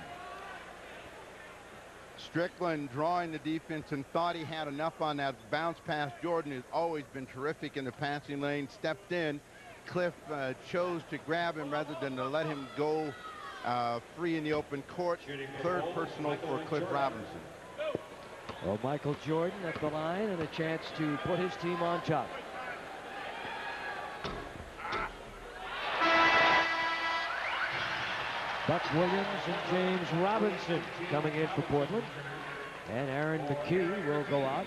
Strickland drawing the defense and thought he had enough on that bounce pass. Jordan has always been terrific in the passing lane. Stepped in. Cliff chose to grab him rather than to let him go free in the open court. Third personal for Cliff Robinson. Well, Michael Jordan at the line and a chance to put his team on top. Buck Williams and James Robinson coming in for Portland. And Aaron McKie will go out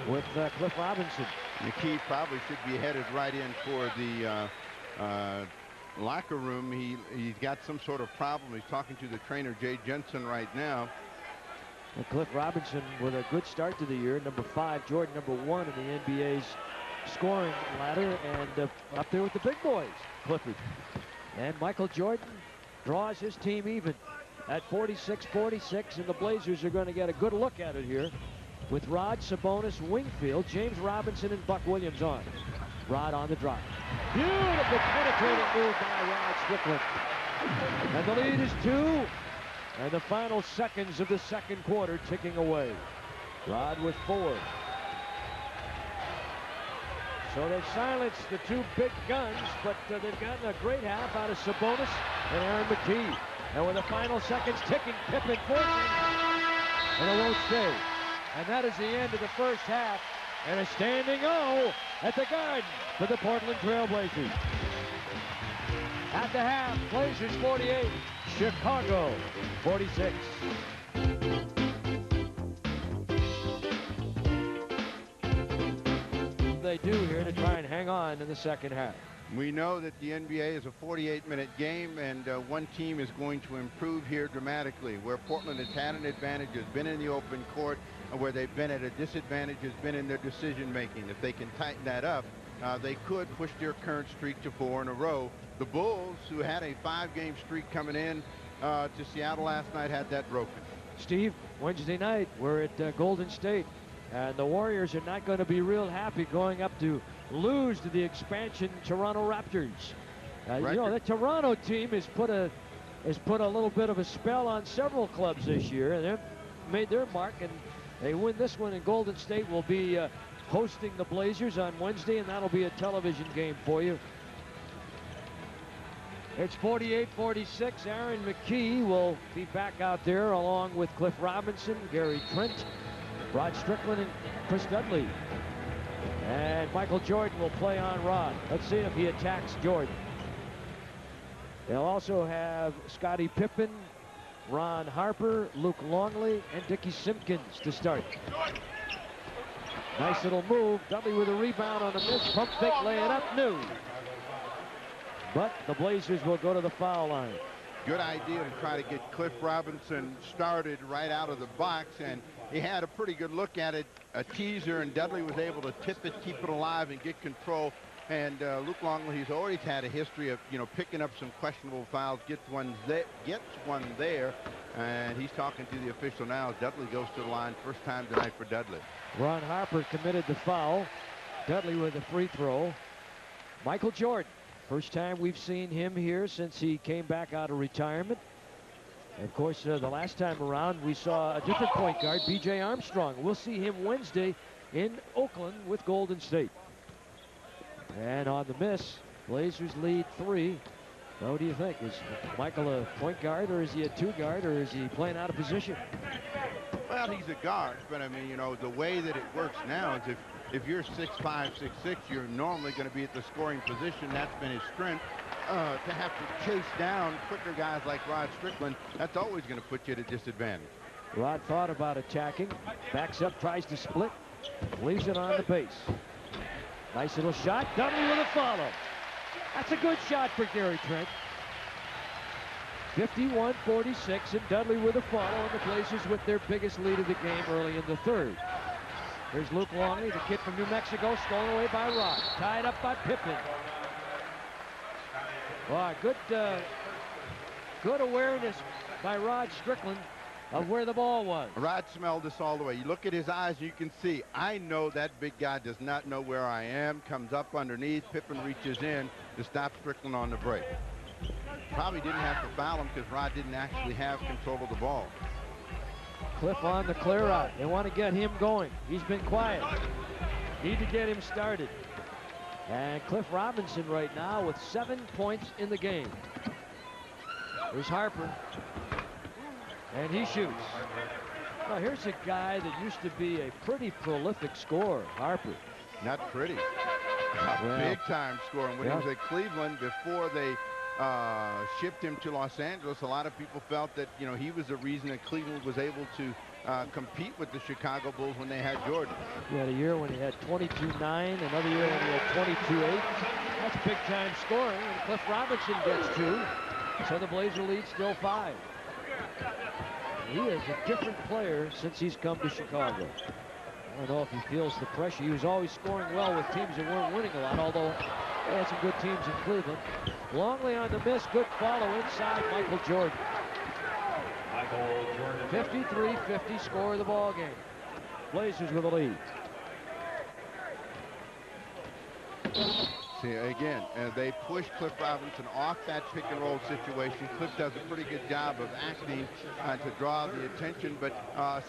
with Cliff Robinson. McKie probably should be headed right in for the locker room. He's got some sort of problem. He's talking to the trainer, Jay Jensen, right now. Well, Cliff Robinson with a good start to the year. Number 5, Jordan number 1 in the NBA's scoring ladder, and up there with the big boys, Clifford. And Michael Jordan draws his team even at 46-46, and the Blazers are going to get a good look at it here with Rod, Sabonis, Wingfield, James Robinson, and Buck Williams on. Rod on the drive. Beautiful penetrating move by Rod Strickland. And the lead is 2, and the final seconds of the second quarter ticking away. Rod with 4. So they've silenced the 2 big guns, but they've gotten a great half out of Sabonis and Aaron McKie. And with the final seconds ticking, Pippen forcing, and it won't stay. And that is the end of the first half, and a standing O at the Garden for the Portland Trail Blazers. At the half, Blazers 48, Chicago 46. They do here to try and hang on in the second half. We know that the NBA is a 48-minute game, and one team is going to improve here dramatically. Where Portland has had an advantage has been in the open court, and where they've been at a disadvantage has been in their decision-making. If they can tighten that up, they could push their current streak to 4 in a row. The Bulls, who had a 5-game streak coming in to Seattle last night, had that broken. Steve, Wednesday night, we're at Golden State, and the Warriors are not going to be real happy going up to lose to the expansion Toronto Raptors. You know, the Toronto team has put a little bit of a spell on several clubs this year, and they've made their mark, and they win this one, and Golden State will be hosting the Blazers on Wednesday, and that'll be a television game for you. It's 48-46. Aaron McKie will be back out there along with Cliff Robinson, Gary Trent, Rod Strickland, and Chris Dudley. And Michael Jordan will play on Rod. Let's see if he attacks Jordan. They'll also have Scottie Pippen, Ron Harper, Luke Longley, and Dickie Simpkins to start. Nice little move. Dudley with a rebound on the miss. Pump fake, lay it up, no. But the Blazers will go to the foul line. Good idea to try to get Cliff Robinson started right out of the box, and he had a pretty good look at it, a teaser, and Dudley was able to tip it, keep it alive, and get control. And Luke Longley, he's always had a history of, you know, picking up some questionable fouls, gets one there, and he's talking to the official now. Dudley goes to the line, first time tonight for Dudley. Ron Harper committed the foul. Dudley with a free throw. Michael Jordan, first time we've seen him here since he came back out of retirement. And of course, the last time around, we saw a different point guard, B.J. Armstrong. We'll see him Wednesday in Oakland with Golden State. And on the miss, Blazers lead 3. What do you think? Is Michael a point guard, or is he a 2 guard, or is he playing out of position? Well, he's a guard, but I mean, you know, the way that it works now is if you're 6'5", 6'6", you're normally going to be at the scoring position. That's been his strength. To have to chase down quicker guys like Rod Strickland, that's always going to put you at a disadvantage. Rod thought about attacking, backs up, tries to split, Leaves it on the base. Nice little shot. Dudley with a follow. That's a good shot for Gary Trent. 51-46, and Dudley with a follow, and the Blazers with their biggest lead of the game early in the third. Here's Luke Longley, the kid from New Mexico, stolen away by Rod. Tied up by Pippen. Wow, good awareness by Rod Strickland of where the ball was. Rod smelled this all the way. You look at his eyes, you can see, I know that big guy does not know where I am. Comes up underneath. Pippen reaches in to stop Strickland on the break. Probably didn't have to foul him because Rod didn't actually have control of the ball. Cliff on the clear out. They want to get him going. He's been quiet. Need to get him started. And Cliff Robinson right now with 7 points in the game. Here's Harper. And he shoots. Well, here's a guy that used to be a pretty prolific scorer, Harper. Not pretty. Well, big time scoring. When he was at Cleveland, before they shipped him to Los Angeles, a lot of people felt that, you know, he was the reason that Cleveland was able to compete with the Chicago Bulls when they had Jordan. He had a year when he had 22-9, another year when he had 22-8. That's big time scoring, and Cliff Robinson gets 2. So the Blazer lead still 5. He is a different player since he's come to Chicago. I don't know if he feels the pressure. He was always scoring well with teams that weren't winning a lot, although they had some good teams in Cleveland. Longley on the miss, good follow inside Michael Jordan. 53-50 score of the ball game. Blazers with a lead. See, again, they push Cliff Robinson off that pick and roll situation. Cliff does a pretty good job of acting to draw the attention, but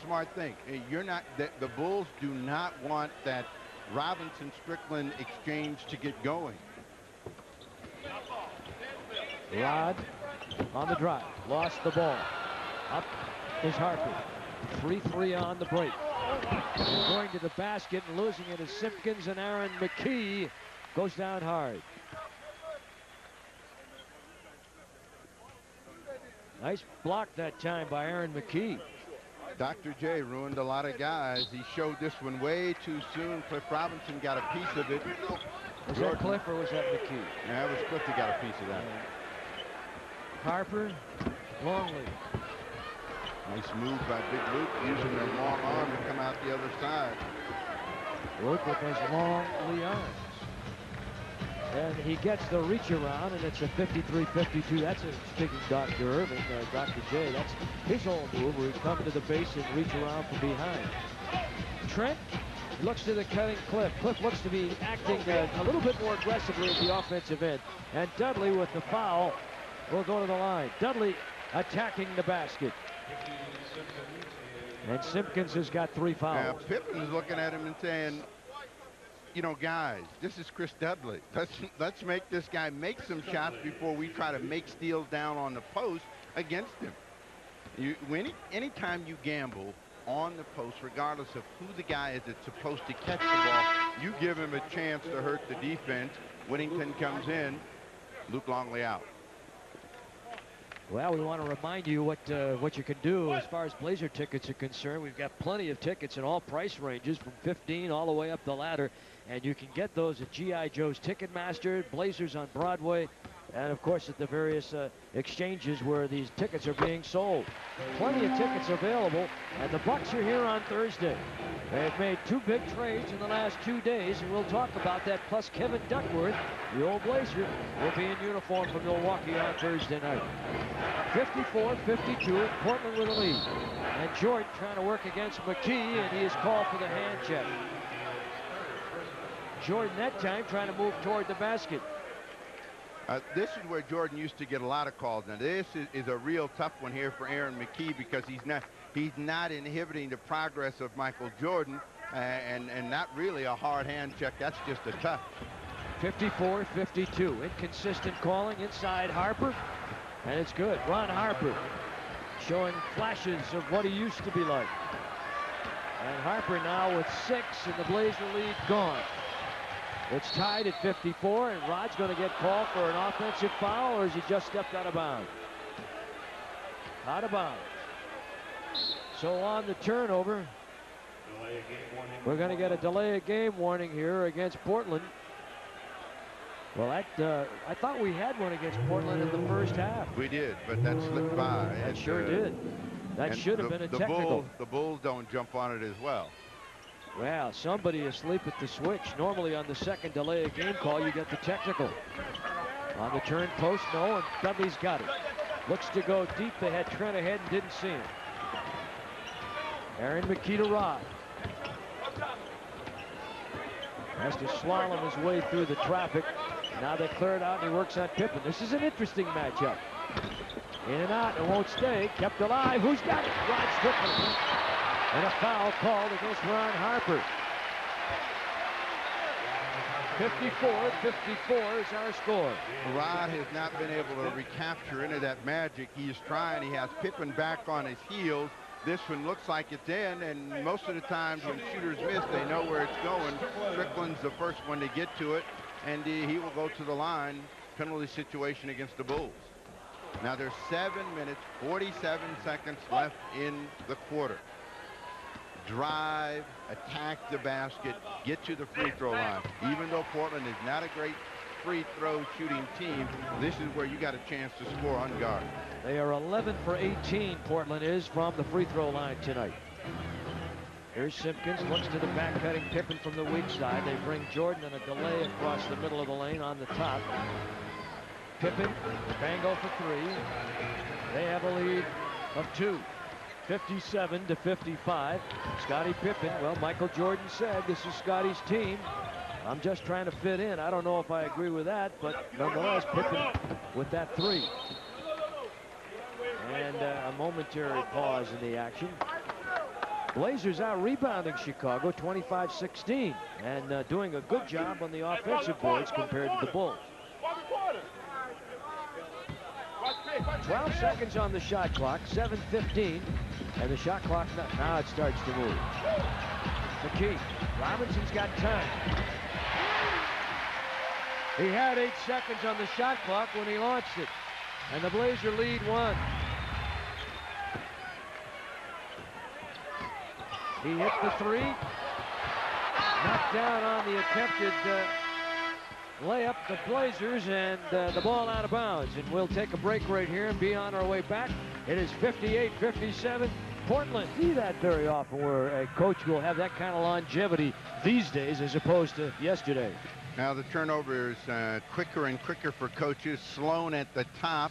smart thing. You're not, the Bulls do not want that Robinson-Strickland exchange to get going. Rod on the drive, lost the ball. Up is Harper. 3-3 on the break. Going to the basket and losing it is Simpkins, and Aaron McKie goes down hard. Nice block that time by Aaron McKie. Dr. J ruined a lot of guys. He showed this one way too soon. Cliff Robinson got a piece of it. Was that Cliff or was that McKie? Yeah, it was Cliff that got a piece of that. Harper, Longley. Nice move by Big Luke, using their long arm to come out the other side. Luke with those long arms. And he gets the reach around, and it's a 53-52. That's speaking Dr. Irving, Dr. J. That's his old move, where he'd come to the base and reach around from behind. Trent looks to the cutting Cliff. Cliff looks to be acting a little bit more aggressively at the offensive end. And Dudley with the foul will go to the line. Dudley attacking the basket. And Simpkins has got 3 fouls. Yeah, Pippen's looking at him and saying, you know, guys, this is Chris Dudley. Let's make this guy make some shots before we try to make steals down on the post against him. Anytime you gamble on the post, regardless of who the guy is that's supposed to catch the ball, you give him a chance to hurt the defense. Whittington comes in. Luke Longley out. Well, we want to remind you what you can do as far as Blazer tickets are concerned. We've got plenty of tickets in all price ranges from $15 all the way up the ladder. And you can get those at G.I. Joe's Ticketmaster, Blazers on Broadway, and of course at the various exchanges where these tickets are being sold. Plenty of tickets available, and the Bucks are here on Thursday. They've made 2 big trades in the last 2 days, and we'll talk about that. Plus Kevin Duckworth, the old Blazer, will be in uniform for Milwaukee on Thursday night. 54-52, Portland with a lead. And Jordan trying to work against McKie, and he is called for the hand check. Jordan that time trying to move toward the basket. This is where Jordan used to get a lot of calls. Now this is a real tough one here for Aaron McKie, because he's not inhibiting the progress of Michael Jordan, and not really a hard hand check. That's just a touch. 54-52, inconsistent calling inside Harper, and it's good. Ron Harper showing flashes of what he used to be like. And Harper now with 6, and the Blazer lead gone. It's tied at 54, and Rod's going to get called for an offensive foul, or has he just stepped out of bounds? Out of bounds. So on the turnover, We're going to get a delay of game warning here against Portland. Well, I thought we had one against Portland in the first half. We did, but that slipped by. That sure did. That should have been a technical. The Bulls don't jump on it as well. Well, somebody asleep at the switch. Normally on the second delay of game call, you get the technical. On the turn post, no, and Dudley's got it. Looks to go deep. They had Trent ahead and didn't see him. Aaron McKee to Rod. Has to slalom his way through the traffic. Now they clear it out and he works on Pippen. This is an interesting matchup. In and out, it won't stay. Kept alive. Who's got it? Rod Strickland. And a foul called against Ron Harper. 54-54 is our score. Rod has not been able to recapture any of that magic. He's trying. He has Pippen back on his heels. This one looks like it's in, and most of the times when shooters miss, they know where it's going. Strickland's the first one to get to it, and he will go to the line. Penalty situation against the Bulls. Now there's 7 minutes, 47 seconds left in the quarter. Drive, attack the basket, get to the free throw line. Even though Portland is not a great free throw shooting team, this is where you got a chance to score on guard. They are 11 for 18, Portland is, from the free throw line tonight. Here's Simpkins, looks to the back-cutting Pippen from the weak side. They bring Jordan in a delay across the middle of the lane on the top. Pippen, Bango for three. They have a lead of 2. 57-55. Scottie Pippen, well, Michael Jordan said this is Scottie's team. I'm just trying to fit in. I don't know if I agree with that, but nonetheless, Pippen with that three. And a momentary pause in the action. Blazers out rebounding Chicago 25-16 and doing a good job on the offensive boards compared to the Bulls. 12 seconds on the shot clock, 7:15, and the shot clock, now it starts to move. McKee, Robinson's got time. He had 8 seconds on the shot clock when he launched it, and the Blazer lead 1. He hit the three, knocked down on the attempted layup, the Blazers, and the ball out of bounds. And we'll take a break right here and be on our way back. It is 58-57. Portland, see that very often where a coach will have that kind of longevity these days as opposed to yesterday. Now the turnover is quicker and quicker for coaches. Sloan at the top,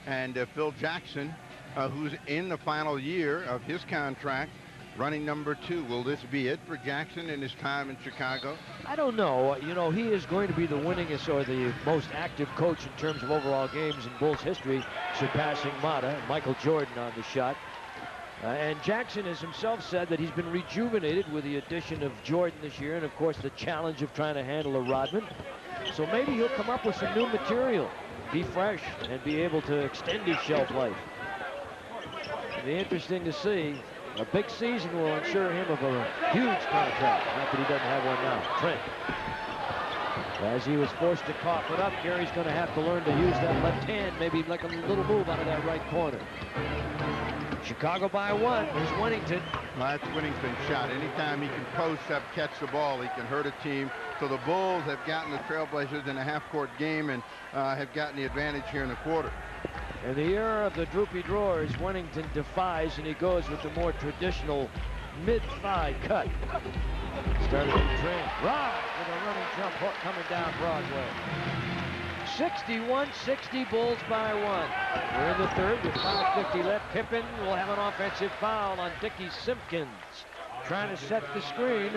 and Phil Jackson, who's in the final year of his contract, running number 2. Will this be it for Jackson in his time in Chicago? I don't know. You know, he is going to be the winningest or the most active coach in terms of overall games in Bulls history, surpassing Mata, Michael Jordan on the shot. And Jackson has himself said that he's been rejuvenated with the addition of Jordan this year and, of course, the challenge of trying to handle a Rodman. So maybe he'll come up with some new material, be fresh, and be able to extend his shelf life. It'll be interesting to see. A big season will ensure him of a huge contract. Not that he doesn't have one now. Trent. As he was forced to cough it up, Gary's going to have to learn to use that left hand, maybe like a little move out of that right corner. Chicago by 1. There's Winnington. Well, that's Winnington's shot. Anytime he can post up, catch the ball, he can hurt a team. So the Bulls have gotten the Trailblazers in a half-court game and have gotten the advantage here in the quarter. In the era of the droopy drawers, Winnington defies, and he goes with the more traditional mid-thigh cut. Started to train. Rod with a running jump hook coming down Broadway. 61-60, Bulls by 1. We're in the third with 5:50 left. Pippen will have an offensive foul on Dickie Simpkins, trying to set the screen.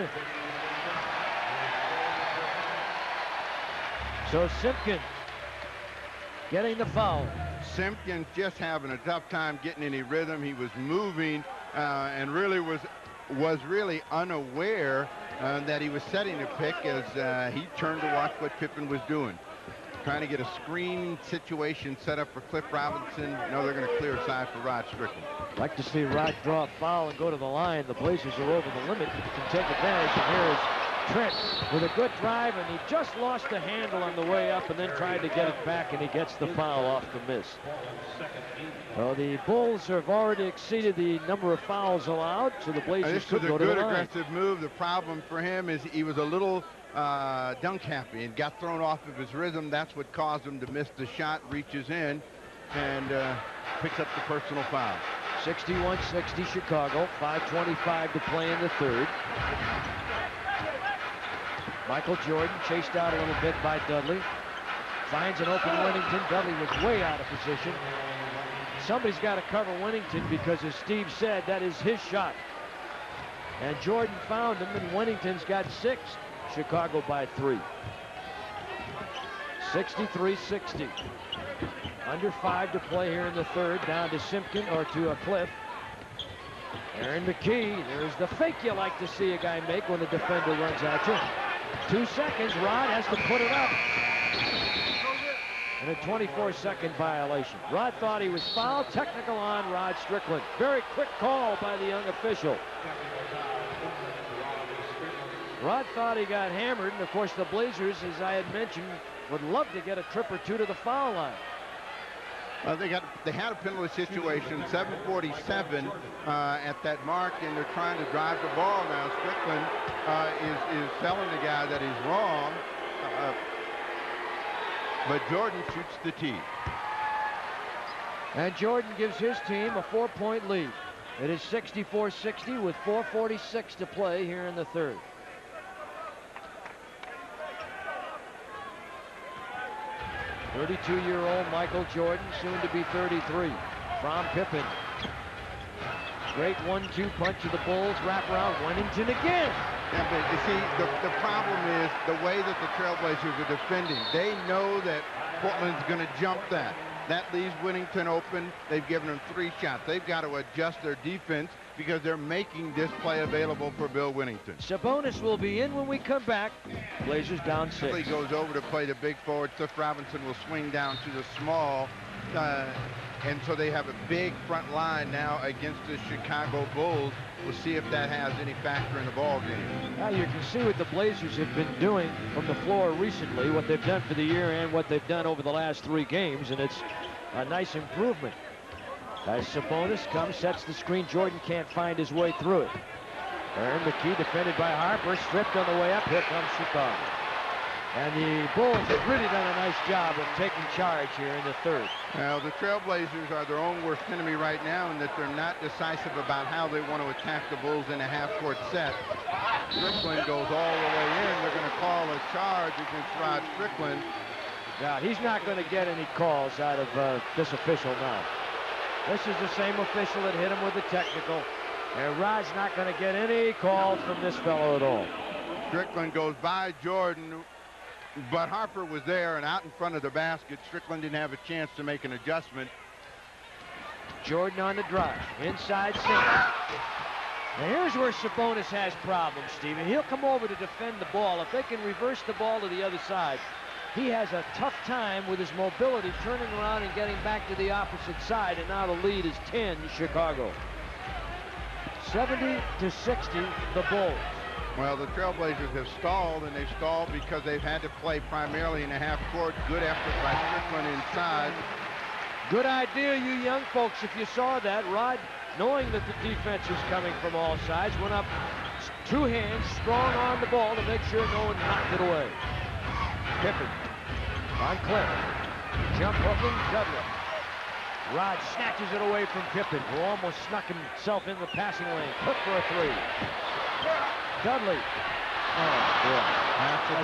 So Simpkins getting the foul. Simpkins just having a tough time getting any rhythm. He was moving and really was really unaware that he was setting a pick as he turned to watch what Pippen was doing. Trying to get a screen situation set up for Cliff Robinson. No, they're going to clear aside for Rod Strickland. Like to see Rod draw a foul and go to the line. The Blazers are over the limit, can take advantage. And here's Trent with a good drive, and he just lost the handle on the way up and then tried to get it back, and he gets the foul off the miss. So the Bulls have already exceeded the number of fouls allowed, so the Blazers could go to the line. This was a good aggressive move. The problem for him is he was a little dunk happy and got thrown off of his rhythm. That's what caused him to miss the shot, reaches in, and picks up the personal foul. 61-60 Chicago, 5:25 to play in the third. Michael Jordan chased out a little bit by Dudley. Finds an open Wennington. Dudley was way out of position. Somebody's got to cover Wennington because, as Steve said, that is his shot. And Jordan found him, and Wennington's got 6. Chicago by 3. 63-60. Under 5 to play here in the third. Down to Simpkin, or to Cliff. Aaron McKie. There's the fake you like to see a guy make when the defender runs at you. 2 seconds. Rod has to put it up. And a 24-second violation. Rod thought he was fouled. Technical on Rod Strickland. Very quick call by the young official. Rod thought he got hammered, and of course the Blazers, as I had mentioned, would love to get a trip or two to the foul line. They had a penalty situation, 7:47 at that mark, and they're trying to drive the ball now. Strickland is telling the guy that he's wrong, but Jordan shoots the tee. And Jordan gives his team a 4-point lead. It is 64-60 with 4:46 to play here in the third. "32-year-old Michael Jordan, soon to be 33, from Pippen. Great 1-2 punch of the Bulls. Wrap around Wennington again. Yeah, but you see, the problem is the way that the Trailblazers are defending. They know that Portland's going to jump that. That leaves Wennington open. They've given him 3 shots. They've got to adjust their defense because they're making this play available for Bill Wennington. Sabonis will be in when we come back. Blazers down 6. He goes over to play the big forward. Cliff Robinson will swing down to the small. And so they have a big front line now against the Chicago Bulls. We'll see if that has any factor in the ball game. Now you can see what the Blazers have been doing from the floor recently, what they've done for the year and what they've done over the last 3 games, and it's a nice improvement. As Sabonis comes, sets the screen, Jordan can't find his way through it. Aaron McKie defended by Harper, stripped on the way up. Here comes Chicago. And the Bulls have really done a nice job of taking charge here in the third. Now, the Trailblazers are their own worst enemy right now in that they're not decisive about how they want to attack the Bulls in a half-court set. Strickland goes all the way in. They're going to call a charge against Rod Strickland. Yeah, he's not going to get any calls out of this official now. This is the same official that hit him with the technical. And Rod's not going to get any calls from this fellow at all. Strickland goes by Jordan, but Harper was there and out in front of the basket. Strickland didn't have a chance to make an adjustment. Jordan on the drive, inside 6. Now here's where Sabonis has problems, Stephen. He'll come over to defend the ball. If they can reverse the ball to the other side, he has a tough time with his mobility turning around and getting back to the opposite side, and now the lead is 10 Chicago. 70-60 the Bulls. Well, the Trailblazers have stalled, and they've stalled because they've had to play primarily in a half court. Good effort by Strickland inside. Good idea, you young folks, if you saw that. Rod, knowing that the defense is coming from all sides, went up 2 hands, strong on the ball to make sure no one knocked it away. Pippen on Cliff. Jump hooking, Dudley. Rod snatches it away from Pippen, who almost snuck himself in the passing lane. Cook for a 3. Dudley. Oh, boy.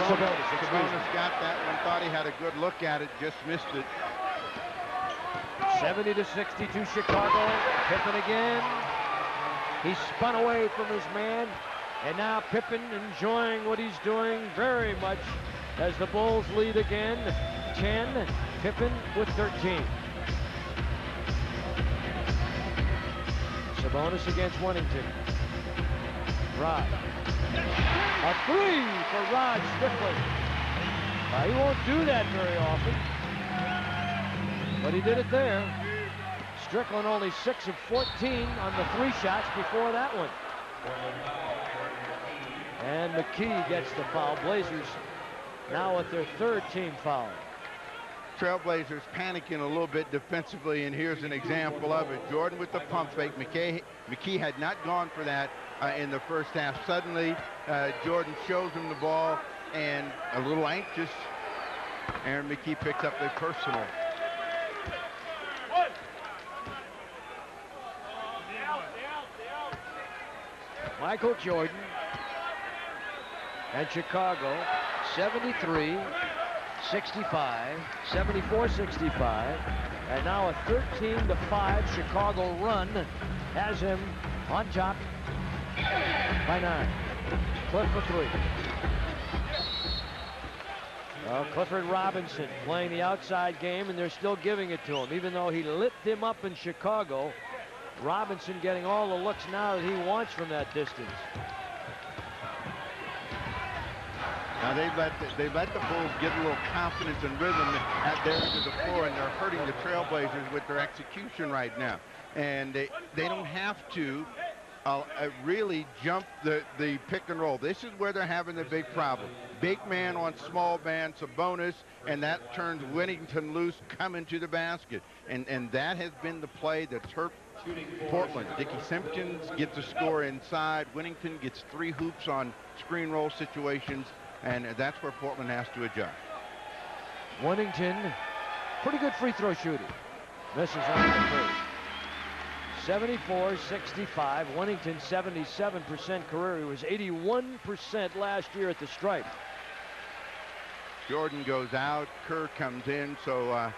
Sabonis got that one, thought he had a good look at it, just missed it. 70-62 Chicago. Pippen again. He spun away from his man. And now Pippen enjoying what he's doing very much as the Bulls lead again. 10, Pippen with 13. Sabonis against Wennington. Rod. A 3 for Rod Strickland. He won't do that very often, but he did it there. Strickland only 6 of 14 on the 3 shots before that one. And McKee gets the foul. Blazers now with their third team foul. Trailblazers panicking a little bit defensively, and here's an example of it. Jordan with the pump fake. McKee had not gone for that in the first half. Suddenly, Jordan shows him the ball, and a little anxious, Aaron McKee picks up the personal. Michael Jordan and Chicago, 73-65, 74-65, and now a 13-5 Chicago run has him on top by 9. Cliff for 3. Well, Clifford Robinson playing the outside game, and they're still giving it to him. Even though he lit them up in Chicago, Robinson getting all the looks now that he wants from that distance. Now they let the Bulls get a little confidence and rhythm at their end of the floor, and they're hurting the Trailblazers with their execution right now. And they don't have to really jump the pick and roll. This is where they're having the big problem. Big man on small man, Sabonis, and that turns Whittington loose, coming to the basket. And that has been the play that's hurt Portland. Dickie Simpkins gets a score inside. Whittington gets 3 hoops on screen roll situations, and that's where Portland has to adjust. Whittington, pretty good free throw shooter. Misses on the first. 74-65. Whittington 77% career. He was 81% last year at the stripe. Jordan goes out. Kerr comes in. So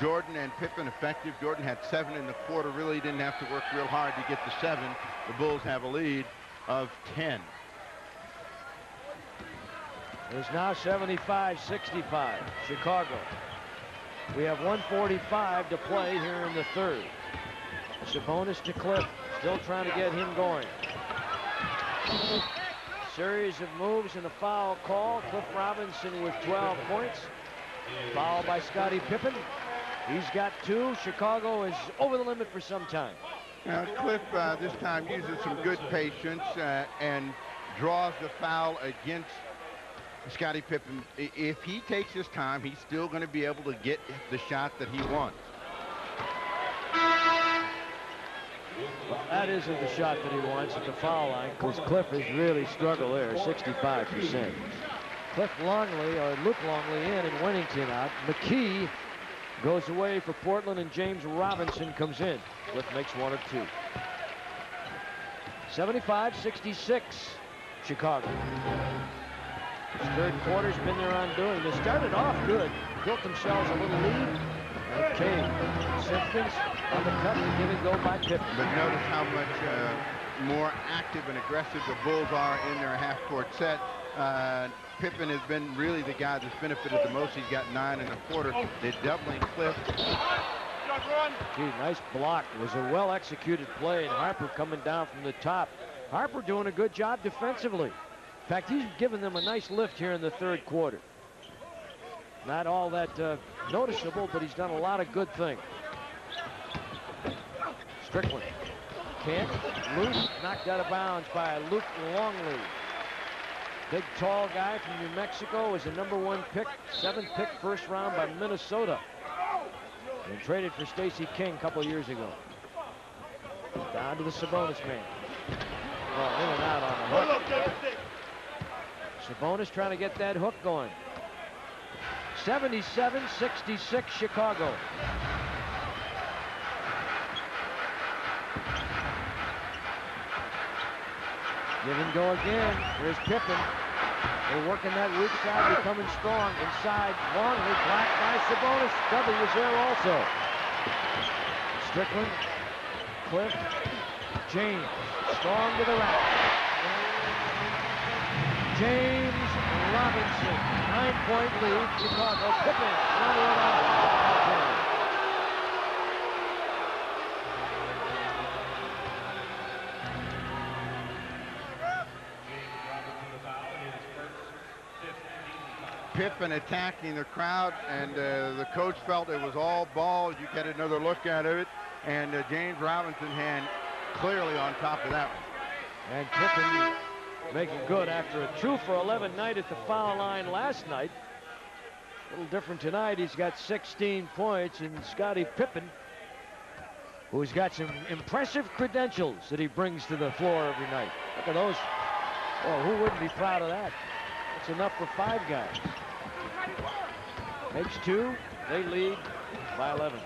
Jordan and Pippen effective. Jordan had 7 in the quarter. Really didn't have to work real hard to get to 7. The Bulls have a lead of 10. It's now 75-65. Chicago. We have 1:45 to play here in the third. Sabonis to Cliff, still trying to get him going. Series of moves and a foul call. Cliff Robinson with 12 points. Foul by Scottie Pippen. He's got 2. Chicago is over the limit for some time. Now Cliff this time uses some good patience and draws the foul against Scottie Pippen. If he takes his time, he's still going to be able to get the shot that he wants. Well, that isn't the shot that he wants at the foul line, because Cliff has really struggled there, 65%. Cliff Longley, or Luke Longley in and Whittington out. McKee goes away for Portland, and James Robinson comes in. Cliff makes 1 or 2. 75-66, Chicago. This third quarter's been their undoing. They started off good, built themselves a little lead. Okay, Simpkins on the cut and give it go by Pippen. But notice how much more active and aggressive the Bulls are in their half-court set. Pippen has been really the guy that's benefited the most. He's got 9 in the quarter. They're doubling Cliff. Gee, nice block. It was a well-executed play, and Harper coming down from the top. Harper doing a good job defensively. In fact, he's given them a nice lift here in the third quarter. Not all that noticeable, but he's done a lot of good things. Strickland can't. Loose, knocked out of bounds by Luke Longley. Big, tall guy from New Mexico is a #1 pick, 7th pick, first round by Minnesota. And traded for Stacey King a couple years ago. Down to the Sabonis man. Well, in and out on the hook. Sabonis trying to get that hook going. 77-66 Chicago. Give and go again. Here's Pippen. They're working that weak side, becoming strong. Inside, Longley, blocked by Sabonis. W is there also. Strickland, Cliff, James, strong to the rack. James Robinson, 9-point lead, Chicago. Pippen, run it out. Pippen attacking the crowd, and the coach felt it was all ball. You get another look at it, and James Robinson hand clearly on top of that one. And Pippen making good after a 2 for 11 night at the foul line last night. A little different tonight. He's got 16 points, and Scottie Pippen, who's got some impressive credentials that he brings to the floor every night. Look at those. Well, who wouldn't be proud of that? That's enough for 5 guys. Makes 2. They lead by 11.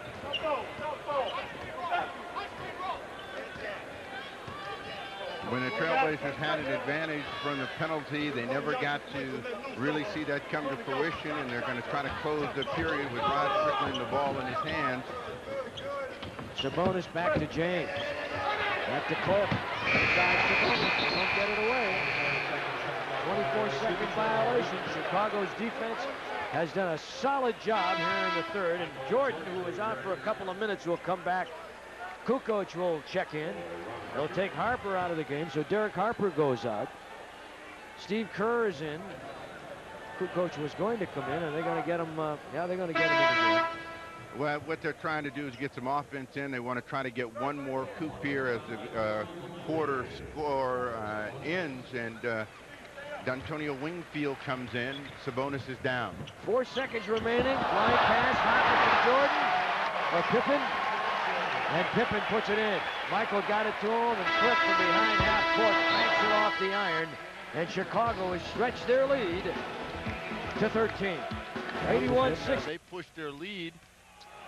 When the Trailblazers had an advantage from the penalty, they never got to really see that come to fruition, and they're going to try to close the period with Rod Strickland the ball in his hands. Sabonis back to James. Back to Cliff. Inside Sabonis. They don't get it away. 24-second violation. Chicago's defense has done a solid job here in the third, and Jordan, who was out for a couple of minutes, will come back. Kukoc will check in. They'll take Harper out of the game, so Derek Harper goes out. Steve Kerr is in. Kukoc was going to come in, and they're going to get him. Yeah, they're going to get him in the game. Well, what they're trying to do is get some offense in. They want to try to get one more coup here as the quarter score ends, and D'Antonio Wingfield comes in. Sabonis is down. 4 seconds remaining. Line pass. Harper from Jordan. Or Pippen. And Pippen puts it in. Michael got it to him, and Cliff from behind half court banks it off the iron. And Chicago has stretched their lead to 13. 81-60. They pushed their lead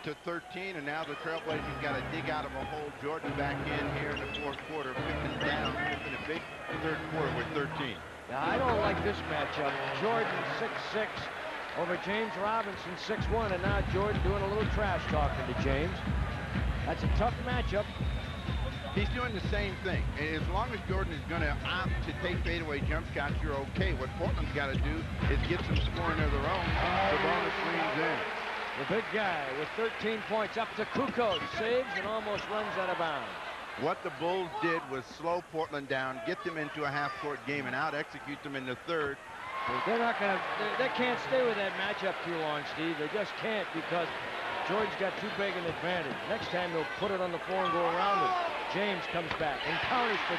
to 13, and now the Trailblazers got to dig out of a hole. Jordan back in here in the fourth quarter. Pippen down. Pippen a big third quarter with 13. Now, I don't like this matchup. Jordan 6'6" over James Robinson 6'1", and now Jordan doing a little trash talking to James. That's a tough matchup. He's doing the same thing. And as long as Jordan is going to opt to take fadeaway jump shots, you're okay. What Portland's got to do is get some scoring of their own. Sabonis leans in. The big guy with 13 points up to Kukoc. Saves and almost runs out of bounds. What the Bulls did was slow Portland down, get them into a half-court game, and out-execute them in the third. They're not going to. They can't stay with that matchup too long, Steve. They just can't, because Jordan's got too big an advantage. Next time they'll put it on the floor and go around him. James comes back and counters for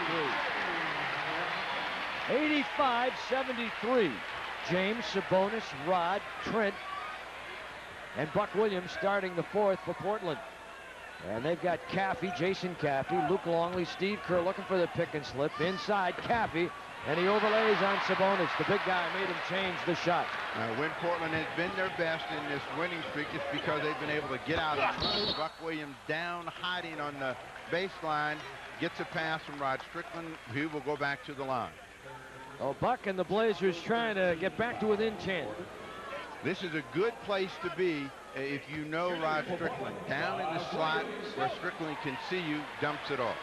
3. 85-73. James, Sabonis, Rod, Trent, and Buck Williams starting the fourth for Portland. And they've got Caffey, Jason Caffey, Luke Longley, Steve Kerr looking for the pick and slip. Inside Caffey, and he overlays on Sabonis. The big guy made him change the shot. When Portland has been their best in this winning streak, it's because they've been able to get out of front. Buck Williams down, hiding on the baseline, gets a pass from Rod Strickland, who will go back to the line. Oh, Buck and the Blazers trying to get back to within 10. This is a good place to be if you know Rod Strickland. Down in the slot where Strickland can see you, dumps it off.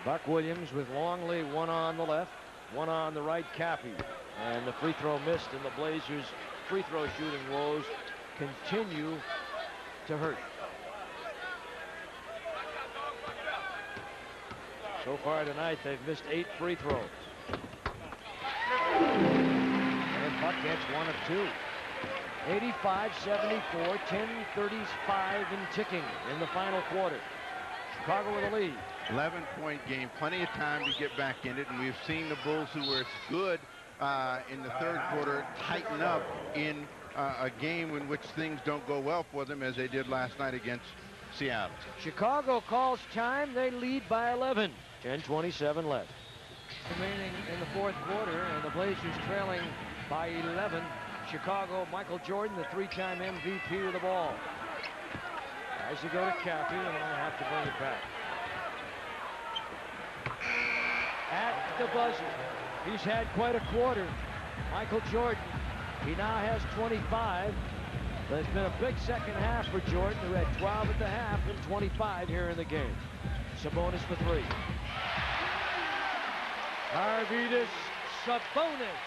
Buck Williams with Longley, one on the left, one on the right, Caffey. And the free throw missed, and the Blazers' free throw shooting woes continue to hurt. So far tonight, they've missed 8 free throws. And Buck gets 1 of 2. 85-74, 10:35 and ticking in the final quarter. Chicago with a lead. 11-point game, plenty of time to get back in it, and we've seen the Bulls, who were good in the third quarter, tighten up in a game in which things don't go well for them, as they did last night against Seattle. Chicago calls time. They lead by 11. 10:27 left. Remaining in the fourth quarter, and the Blazers trailing by 11. Chicago, Michael Jordan, the 3-time MVP with the ball. Tries to go to Caffey, and I'll have to bring it back. At the buzzer, he's had quite a quarter. Michael Jordan, he now has 25. But it's been a big second half for Jordan, who had 12 at the half and 25 here in the game. Sabonis for 3. Arvydas Sabonis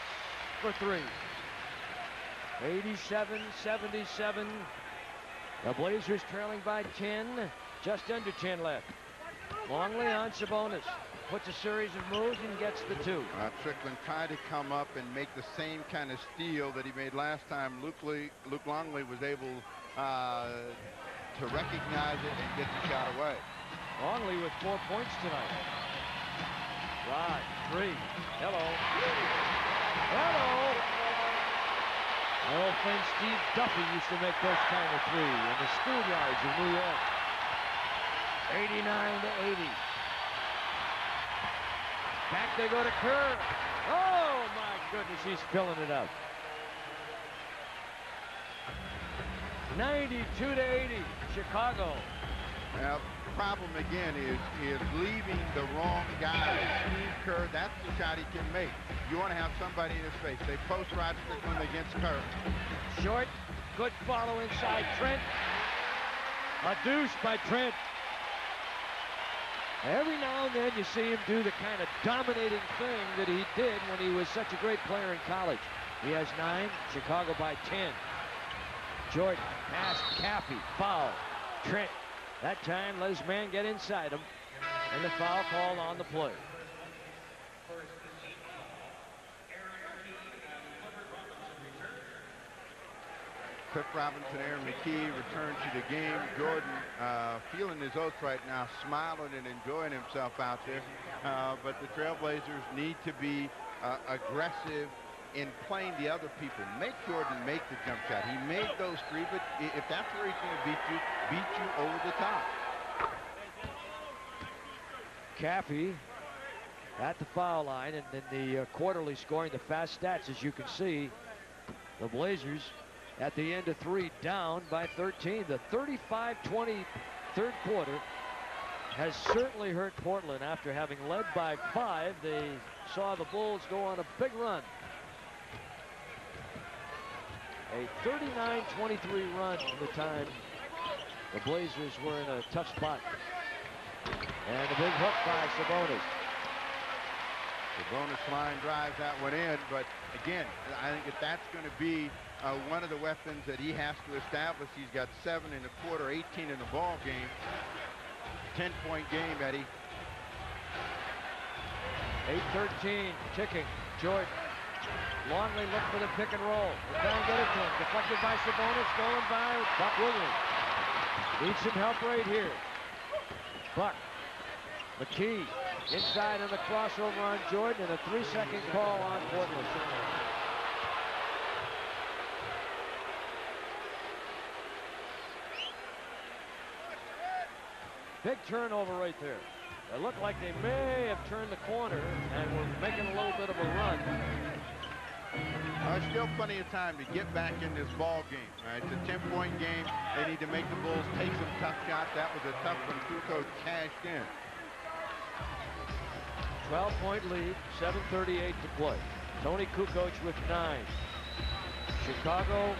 for 3. 87-77. The Blazers trailing by 10. Just under 10 left. Longley on Sabonis. Puts a series of moves and gets the 2. Strickland tried to come up and make the same kind of steal that he made last time. Luke Longley was able to recognize it and get the shot away. Longley with 4 points tonight. Rod, three. Hello. Hello. My old friend Steve Duffy used to make those kind of three in the schoolyards of New York. 89-80. Back they go to Kerr. Oh, my goodness, he's filling it up. 92-80, Chicago. Now, the problem again is leaving the wrong guy. Steve Kerr, that's the shot he can make. You want to have somebody in his face. They post Rod Strickland against Kerr. Short, good follow inside Trent. A deuce by Trent. Every now and then you see him do the kind of dominating thing that he did when he was such a great player in college. He has 9, Chicago by 10. Jordan, pass, Caffey, foul. Trent, that time let his man get inside him, and the foul called on the play. Cliff Robinson, Aaron McKie return to the game. Jordan feeling his oats right now, smiling and enjoying himself out there. But the Trailblazers need to be aggressive in playing the other people. Make Jordan make the jump shot. He made those three, but if that's where he's going to beat you over the top. Caffey at the foul line, and in the quarterly scoring, the fast stats, as you can see, the Blazers at the end of 3 down by 13. The 35-20 third quarter has certainly hurt Portland. After having led by 5, they saw the Bulls go on a big run. A 39-23 run from the time the Blazers were in a tough spot. And a big hook by Sabonis. Sabonis line drives that one in, but again, I think if that's going to be one of the weapons that he has to establish, he's got 7 in the quarter, 18 in the ball game. 10-point game, Eddie. 8-13, ticking. Jordan. Longley look for the pick and roll. They can't get it to him. Deflected by Sabonis, stolen by Buck Williams. Needs some help right here. Buck. McKee inside on the crossover on Jordan, and a 3-second call on Portland. Big turnover right there. It looked like they may have turned the corner and were making a little bit of a run. There's still plenty of time to get back in this ball game. Right? It's a 10-point game. They need to make the Bulls take some tough shots. That was a tough one. Kukoc cashed in. 12-point lead, 7:38 to play. Tony Kukoc with 9. Chicago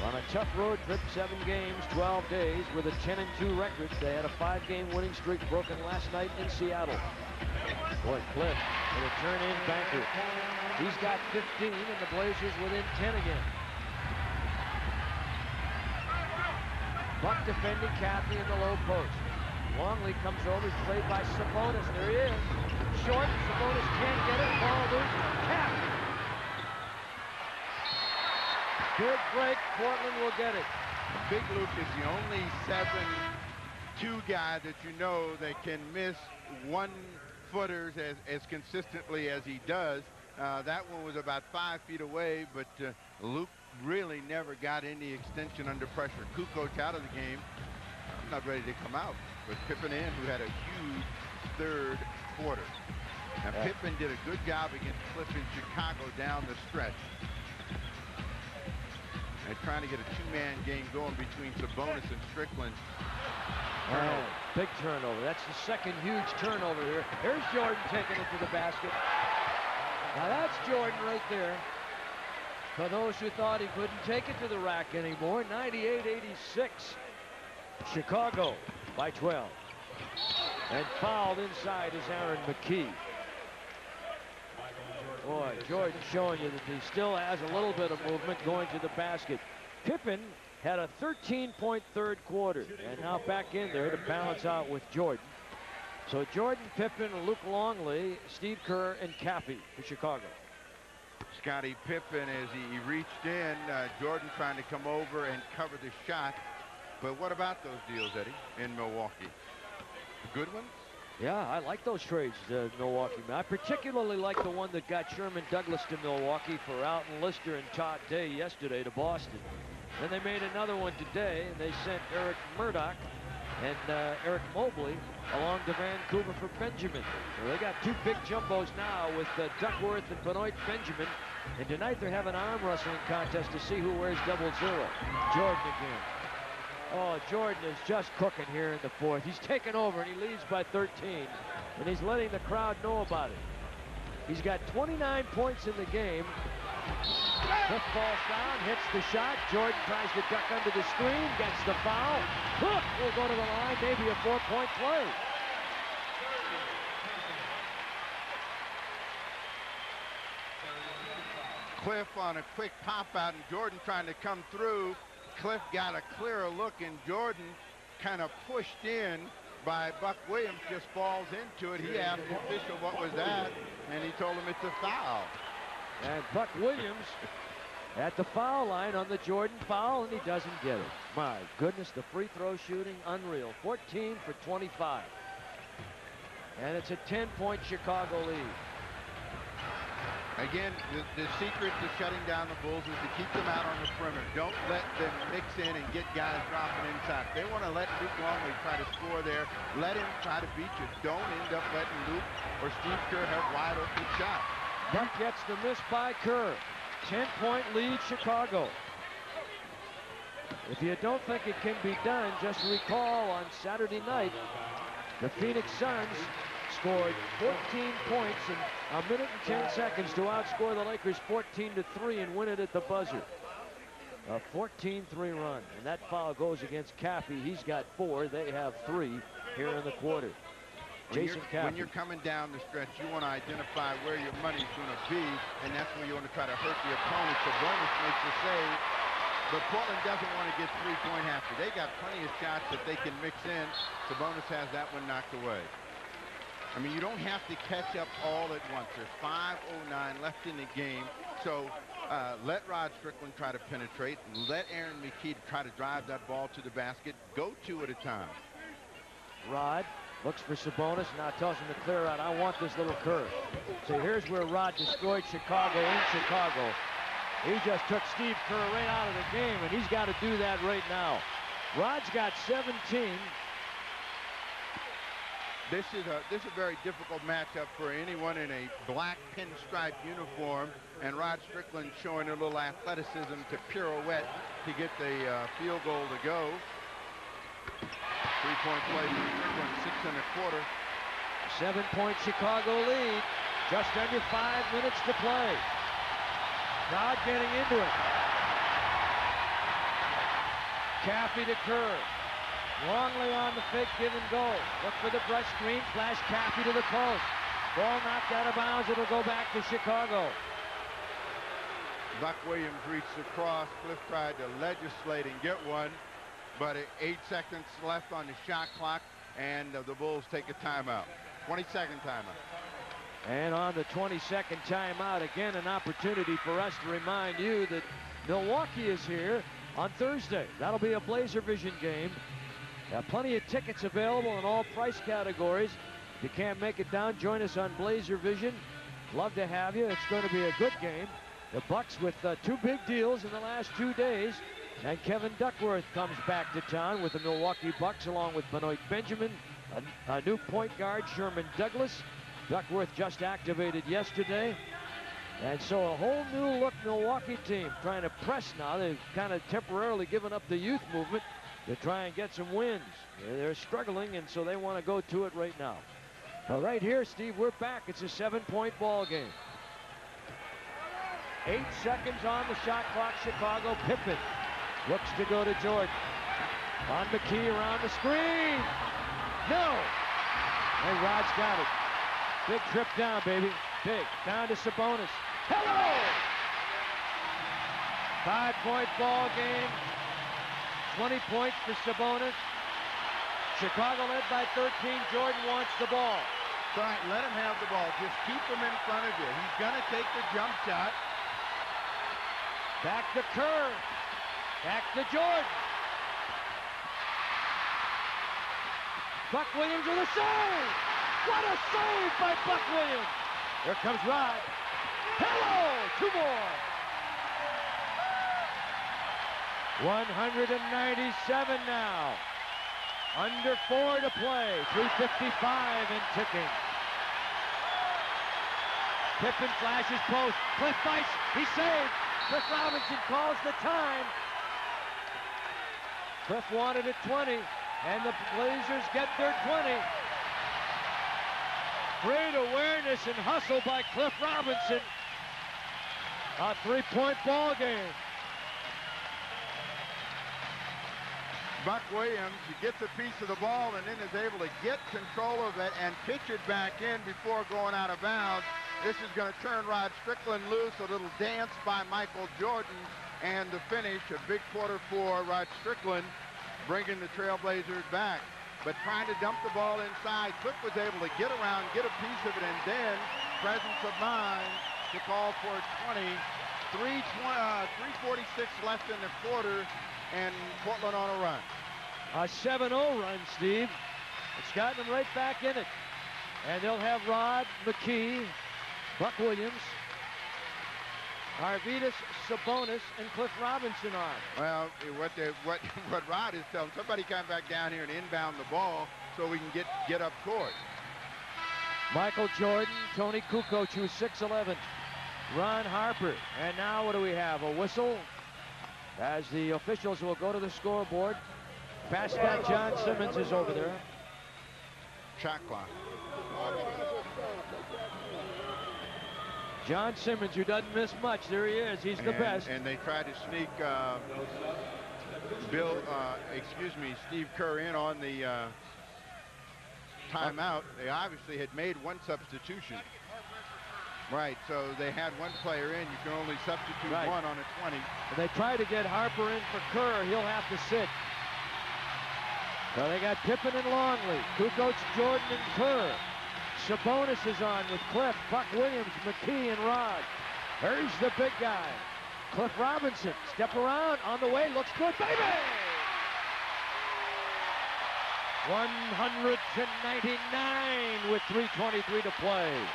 on a tough road trip, 7 games, 12 days, with a 10-2 record. They had a 5-game winning streak broken last night in Seattle. Boy, Cliff with a turn-in banker. He's got 15, and the Blazers within 10 again. Buck defending Caffey in the low post. Longley comes over, he's played by Sabonis. There he is. Short, Sabonis can't get it. Ball loose. Caffey. Big break, Portland will get it. Big Luke is the only 7'2" guy that you know that can miss one-footers as consistently as he does. That one was about 5 feet away, but Luke really never got any extension under pressure. Kukoc out of the game, not ready to come out, but Pippen in, who had a huge third quarter. Now Pippen did a good job against Cliff in Chicago down the stretch. They're trying to get a 2-man game going between Sabonis and Strickland. Oh, big turnover. That's the second huge turnover here. Here's Jordan taking it to the basket. Now that's Jordan right there. For those who thought he couldn't take it to the rack anymore, 98-86. Chicago by 12. And fouled inside is Aaron McKee. Boy, Jordan showing you that he still has a little bit of movement going to the basket. Pippen had a 13-point third quarter, and now back in there to balance out with Jordan. So Jordan, Pippen, Luke Longley, Steve Kerr, and Caffey for Chicago. Scottie Pippen, as he reached in, Jordan trying to come over and cover the shot. But what about those deals, Eddie, in Milwaukee? Good ones? Yeah, I like those trades, Milwaukee. I particularly like the one that got Sherman Douglas to Milwaukee for Alton Lister and Todd Day yesterday to Boston. Then they made another one today, and they sent Eric Murdoch and Eric Mobley along to Vancouver for Benjamin. So they got two big jumbos now with Duckworth and Benoit Benjamin. And tonight they're having an arm wrestling contest to see who wears 00. Jordan again. Oh, Jordan is just cooking here in the fourth. He's taken over and he leads by 13. And he's letting the crowd know about it. He's got 29 points in the game. Cliff falls down, hits the shot. Jordan tries to duck under the screen, gets the foul. Hook will go to the line, maybe a 4-point play. Cliff on a quick pop out, and Jordan trying to come through. Cliff got a clearer look, and Jordan kind of pushed in by Buck Williams, just falls into it. He asked the official what was that, and he told him it's a foul. And Buck Williams at the foul line on the Jordan foul, and he doesn't get it. My goodness, the free throw shooting, unreal. 14 for 25. And it's a 10-point Chicago lead. Again, the secret to shutting down the Bulls is to keep them out on the perimeter. Don't let them mix in and get guys dropping inside. They want to let Luke Longley try to score there. Let him try to beat you. Don't end up letting Luke or Steve Kerr have wide open shots. Buck gets the miss by Kerr. 10-point lead, Chicago. If you don't think it can be done, just recall on Saturday night, the Phoenix Suns scored 14 points in a minute and 10 seconds to outscore the Lakers 14-3 and win it at the buzzer. A 14-3 run, and that foul goes against Caffey. He's got 4. They have 3 here in the quarter. Jason Caffey. When you're coming down the stretch, you want to identify where your money's going to be, and that's where you want to try to hurt the opponent. Sabonis makes the save, but Portland doesn't want to get three-point after. They got plenty of shots that they can mix in. Sabonis has that one knocked away. I mean, you don't have to catch up all at once. There's 5:09 left in the game. So let Rod Strickland try to penetrate. Let Aaron McKee try to drive that ball to the basket. Go 2 at a time. Rod looks for Sabonis, now tells him to clear out. I want this little curve. So here's where Rod destroyed Chicago in Chicago. He just took Steve Kerr right out of the game, and he's got to do that right now. Rod's got 17. This is a very difficult matchup for anyone in a black pinstripe uniform, and Rod Strickland showing a little athleticism to pirouette to get the field goal to go. 3-point play for Strickland, 6 1/4. 7-point Chicago lead. Just under 5 minutes to play. Crowd getting into it. Caffey to Kerr. Longley on the fake give and go. Look for the brush screen. Flash Caffey to the post. Ball knocked out of bounds. It'll go back to Chicago. Buck Williams reached across. Cliff tried to legislate and get one, but 8 seconds left on the shot clock, and the Bulls take a timeout. 22nd timeout. And on the 22nd timeout, again, an opportunity for us to remind you that Milwaukee is here on Thursday. That'll be a Blazer Vision game. Plenty of tickets available in all price categories. If you can't make it down, join us on Blazer Vision. Love to have you. It's going to be a good game. The Bucks with 2 big deals in the last 2 days. And Kevin Duckworth comes back to town with the Milwaukee Bucks along with Benoit Benjamin, a new point guard, Sherman Douglas. Duckworth just activated yesterday. And so a whole new look Milwaukee team trying to press now. They've kind of temporarily given up the youth movement to try and get some wins. They're struggling, and so they want to go to it right now. But right here, Steve, we're back. It's a 7-point ball game. 8 seconds on the shot clock. Chicago. Pippen looks to go to Jordan. On McKee around the screen. No. And Rod's got it. Big trip down, baby. Big. Down to Sabonis. Hello! 5-point ball game. 20 points for Sabonis. Chicago led by 13. Jordan wants the ball. All right, let him have the ball. Just keep him in front of you. He's going to take the jump shot. Back to Kerr. Back to Jordan. Buck Williams with a save. What a save by Buck Williams. Here comes Rod. Hello, 2 more. 197 now. Under 4 to play. 3:55 and ticking. Pippen flashes post. Cliff fights. He saved. Cliff Robinson calls the time. Cliff wanted it 20, and the Blazers get their 20. Great awareness and hustle by Cliff Robinson. A 3-point ball game. Buck Williams gets a piece of the ball and then is able to get control of it and pitch it back in before going out of bounds. This is going to turn Rod Strickland loose. A little dance by Michael Jordan, and the finish, a big quarter for Rod Strickland, bringing the Trailblazers back. But trying to dump the ball inside, Cliff was able to get around, get a piece of it, and then presence of mind to call for 20. 3:46 left in the quarter, and Portland on a run. A 7-0 run, Steve. It's gotten them right back in it. And they'll have Rod, McKee, Buck Williams, Arvydas Sabonis, and Cliff Robinson on. Well, what Rod is telling, somebody come back down here and inbound the ball so we can get up court. Michael Jordan, Tony Kukoc, who's 6'11", Ron Harper. And now what do we have? A whistle as the officials will go to the scoreboard. Past that, John Simmons is over there. Shot clock. John Simmons, who doesn't miss much. There he is. He's the best. And they tried to sneak Steve Kerr in on the timeout. They obviously had made one substitution. Right, so they had one player in. You can only substitute one on a 20. And they try to get Harper in for Kerr. He'll have to sit. So they got Pippen and Longley, Kukoc, Jordan, and Kerr. Sabonis is on with Cliff, Buck Williams, McKee, and Rod. Here's the big guy, Cliff Robinson. Step around, on the way, looks good, baby! 199 with 3:23 to play.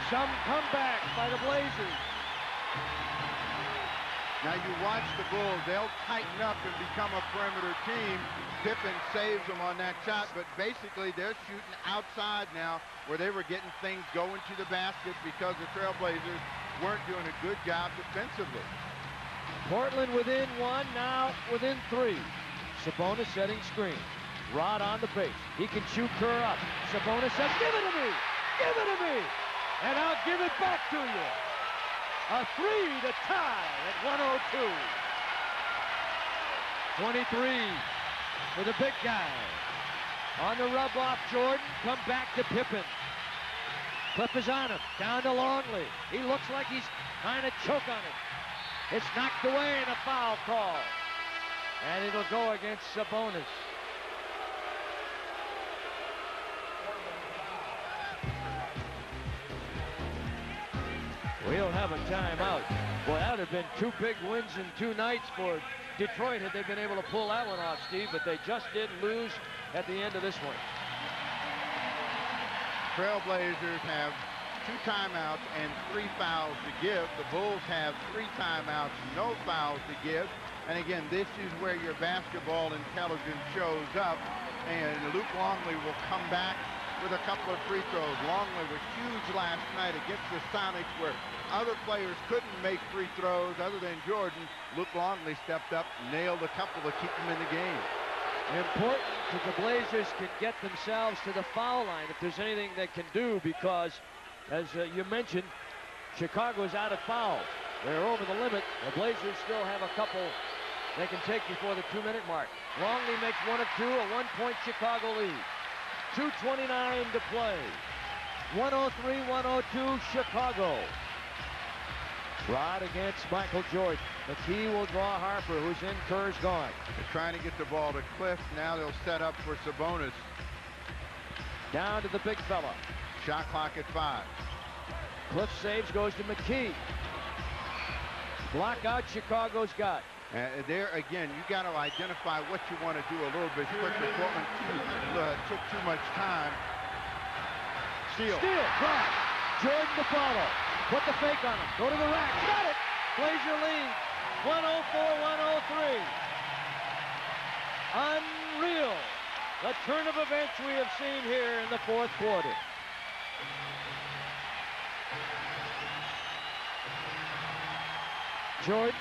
Some comeback by the Blazers. Now you watch the Bulls, they'll tighten up and become a perimeter team. Pippen saves them on that shot, but basically they're shooting outside now where they were getting things going to the basket because the Trailblazers weren't doing a good job defensively. Portland within 1, now within 3. Sabonis setting screen. Rod on the base. He can shoot Kerr up. Sabonis says, give it to me! Give it to me! And I'll give it back to you. A 3 to tie at 102. 23 for the big guy. On the rub off Jordan, come back to Pippen. Cliff is on him, down to Longley. He looks like he's trying to choke on it. It's knocked away and a foul call. And it'll go against Sabonis. We'll have a timeout. Boy, that would have been 2 big wins in 2 nights for Detroit had they been able to pull that one off, Steve, but they just did lose at the end of this one. Trailblazers have 2 timeouts and 3 fouls to give. The Bulls have 3 timeouts, no fouls to give. And again, this is where your basketball intelligence shows up. And Luke Longley will come back with a couple of free throws. Longley was huge last night against the Sonics where other players couldn't make free throws other than Jordan. Luke Longley stepped up, nailed a couple to keep them in the game. Important that the Blazers can get themselves to the foul line if there's anything they can do, because as you mentioned, Chicago's out of fouls. They're over the limit. The Blazers still have a couple they can take before the 2-minute mark. Longley makes 1 of 2, a 1-point Chicago lead. 2:29 to play. 103-102 Chicago. Rod against Michael Jordan. McKee will draw Harper, who's in. Kerr's gone. They're trying to get the ball to Cliff. Now they'll set up for Sabonis. Down to the big fella. Shot clock at 5. Cliff saves, goes to McKee. Block out Chicago's got. There again, you got to identify what you want to do a little bit quicker. Portland took too much time. Steal. Drive. Jordan to follow. Put the fake on him. Go to the rack. Got it. Blazer lead. 104-103. Unreal. The turn of events we have seen here in the fourth quarter. Jordan,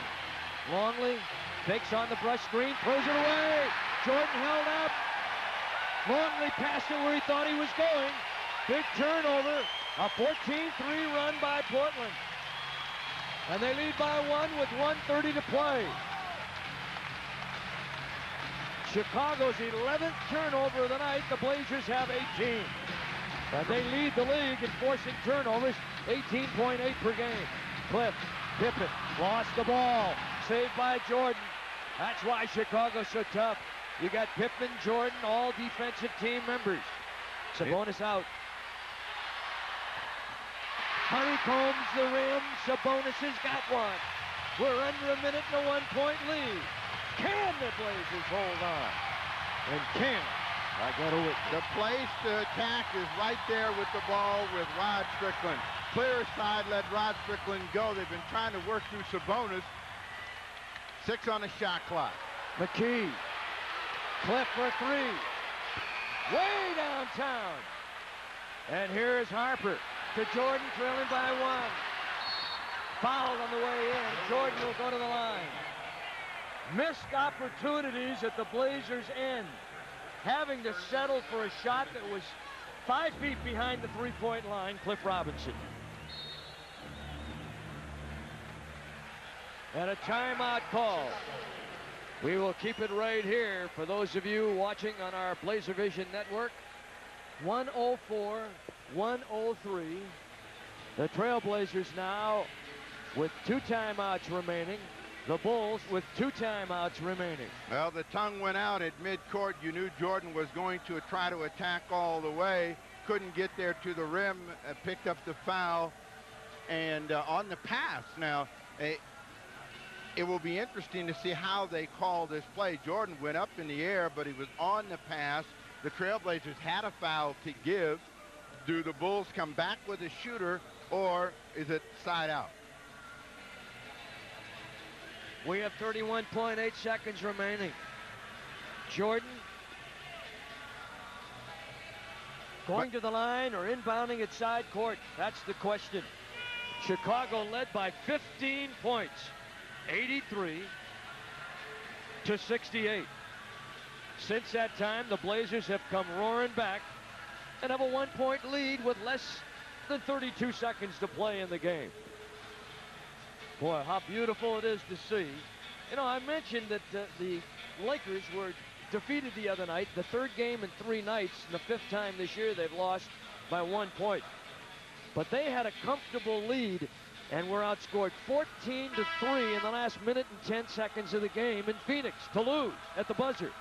Longley, fakes on the brush screen, throws it away. Jordan held up. Longley passed it where he thought he was going. Big turnover. A 14-3 run by Portland. And they lead by 1 with 1:30 to play. Chicago's 11th turnover of the night. The Blazers have 18. And they lead the league in forcing turnovers, 18.8 per game. Cliff, Pippen, lost the ball. Saved by Jordan. That's why Chicago's so tough. You got Pippen, Jordan, all defensive team members. Sabonis out. Honeycombs the rim. Sabonis has got one. We're under a minute and a 1-point lead. Can the Blazers hold on? And can I got a witness? The place to attack is right there with the ball with Rod Strickland. Clear side, let Rod Strickland go. They've been trying to work through Sabonis. 6 on the shot clock. McKee. Cliff for 3. Way downtown. And here's Harper to Jordan, trailing by 1. Fouled on the way in. Jordan will go to the line. Missed opportunities at the Blazers' end. Having to settle for a shot that was 5 feet behind the three-point line, Cliff Robinson. And a timeout call. We will keep it right here for those of you watching on our Blazer Vision network. 104-103. The Trailblazers now with 2 timeouts remaining. The Bulls with 2 timeouts remaining. Well, the tongue went out at midcourt. You knew Jordan was going to try to attack all the way. Couldn't get there to the rim. Picked up the foul. And on the pass now, it will be interesting to see how they call this play. Jordan went up in the air, but he was on the pass. The Trailblazers had a foul to give. Do the Bulls come back with a shooter, or is it side out? We have 31.8 seconds remaining. Jordan going to the line or inbounding at side court? That's the question. Chicago led by 15 points, 83-68. Since that time, the Blazers have come roaring back and have a 1-point lead with less than 32 seconds to play in the game. Boy, how beautiful it is to see. You know, I mentioned that the Lakers were defeated the other night, the 3rd game in 3 nights, and the 5th time this year they've lost by 1 point. But they had a comfortable lead and were outscored 14-3 in the last minute and 10 seconds of the game in Phoenix to lose at the buzzer.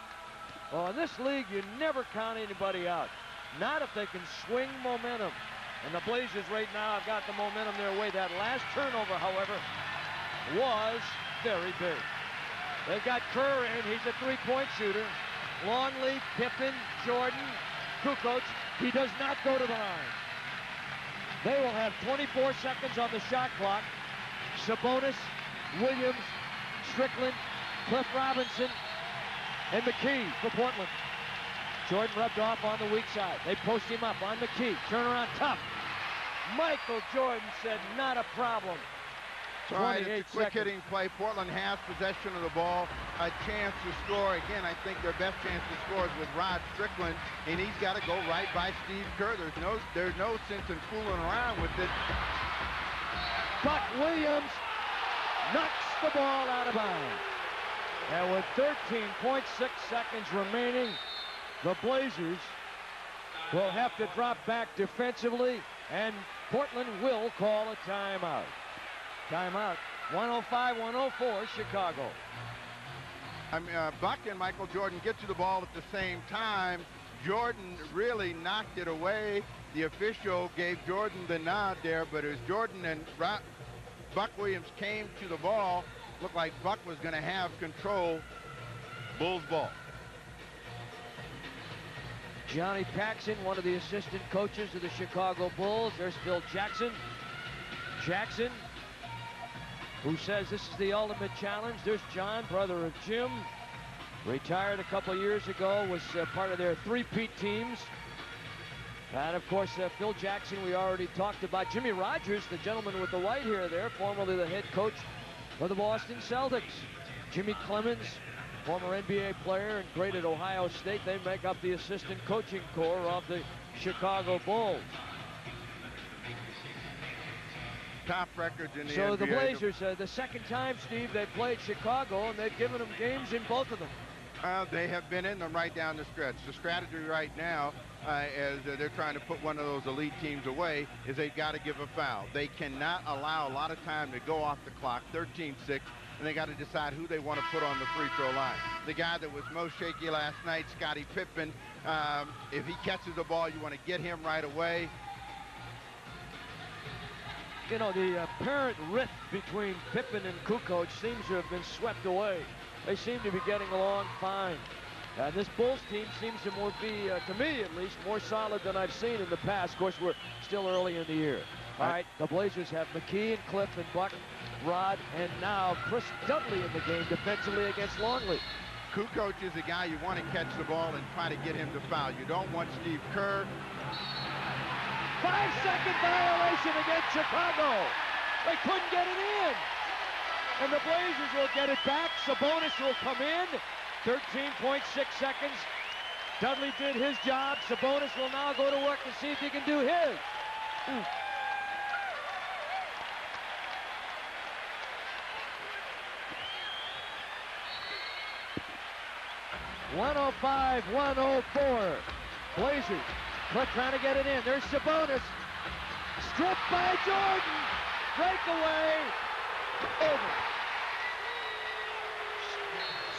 Well, in this league, you never count anybody out. Not if they can swing momentum. And the Blazers right now have got the momentum their way. That last turnover, however, was very big. They've got Kerr in. He's a 3-point shooter. Longley, Pippen, Jordan, Kukoc. He does not go to the line. They will have 24 seconds on the shot clock. Sabonis, Williams, Strickland, Cliff Robinson, and McKee for Portland. Jordan rubbed off on the weak side. They post him up on McKee. Turnaround tough. Michael Jordan said, not a problem. All right, it's a quick hitting play. Portland has possession of the ball, a chance to score. Again, I think their best chance to score is with Rod Strickland, and he's got to go right by Steve Kerr. There's no sense in fooling around with it. Buck Williams knocks the ball out of bounds. And with 13.6 seconds remaining, the Blazers will have to drop back defensively, and Portland will call a timeout. Timeout. 105-104, Chicago. Buck and Michael Jordan get to the ball at the same time. Jordan really knocked it away. The official gave Jordan the nod there, but as Jordan and Buck Williams came to the ball, looked like Buck was going to have control. Bulls ball. Johnny Paxson, one of the assistant coaches of the Chicago Bulls. There's Phil Jackson. Jackson, who says this is the ultimate challenge. There's John, brother of Jim. Retired a couple years ago, was part of their three-peat teams. And of course, Phil Jackson, we already talked about. Jimmy Rogers, the gentleman with the white hair there, formerly the head coach of the Boston Celtics. Jimmy Clemens, former NBA player and great at Ohio State. They make up the assistant coaching corps of the Chicago Bulls. Top records in the NBA. So the Blazers, the second time, Steve, they've played Chicago, and they've given them games in both of them. They have been in them right down the stretch. The strategy right now, as they're trying to put one of those elite teams away, is they've got to give a foul. They cannot allow a lot of time to go off the clock, 13-6, and they got to decide who they want to put on the free throw line. The guy that was most shaky last night, Scottie Pippen, if he catches the ball, you want to get him right away. You know, the apparent rift between Pippen and Kukoc seems to have been swept away. They seem to be getting along fine. This Bulls team seems to be, to me at least, more solid than I've seen in the past. Of course, we're still early in the year. All right, the Blazers have McKee and Cliff and Buck, Rod, and now Chris Dudley in the game defensively against Longley. Kukoc is a guy you want to catch the ball and try to get him to foul. You don't want Steve Kerr. 5-second violation against Chicago. They couldn't get it in. And the Blazers will get it back. Sabonis will come in. 13.6 seconds. Dudley did his job. Sabonis will now go to work to see if he can do his. 105-104. Blazers. Cliff trying to get it in. There's Sabonis. Stripped by Jordan. Breakaway. Over.